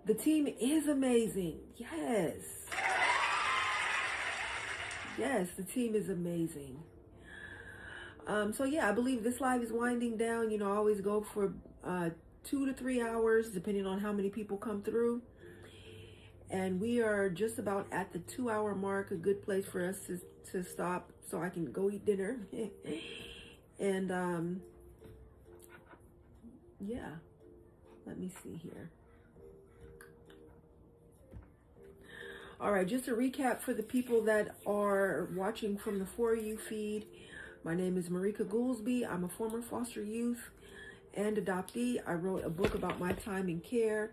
[SPEAKER 1] The team is amazing. Yes. Yes, the team is amazing. So yeah, I believe this live is winding down. I always go for 2 to 3 hours, depending on how many people come through. And we are just about at the 2-hour mark, a good place for us to stop so I can go eat dinner. And yeah, let me see here. All right, just a recap for the people that are watching from the For You feed. My name is Marika Goolsby. I'm a former foster youth and adoptee. I wrote a book about my time in care.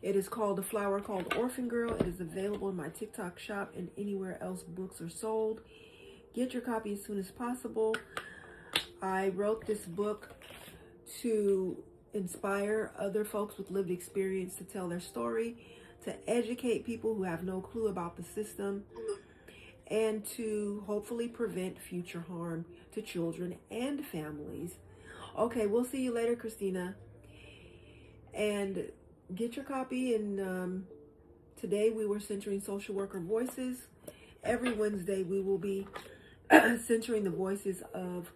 [SPEAKER 1] It is called A Flower Called Orphan Girl. It is available in my TikTok shop and anywhere else books are sold. Get your copy as soon as possible. I wrote this book to inspire other folks with lived experience to tell their story, to educate people who have no clue about the system, and to hopefully prevent future harm to children and families. Okay, we'll see you later, Christina. And get your copy. And today we were centering social worker voices. Every Wednesday we will be centering the voices of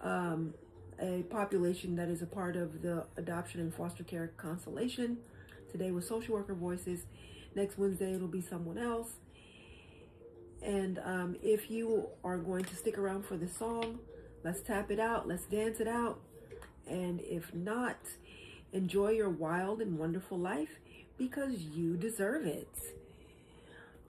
[SPEAKER 1] a population that is a part of the adoption and foster care constellation. Today was social worker voices. Next Wednesday it'll be someone else. And if you are going to stick around for the song, let's tap it out, let's dance it out. And if not, enjoy your wild and wonderful life because you deserve it.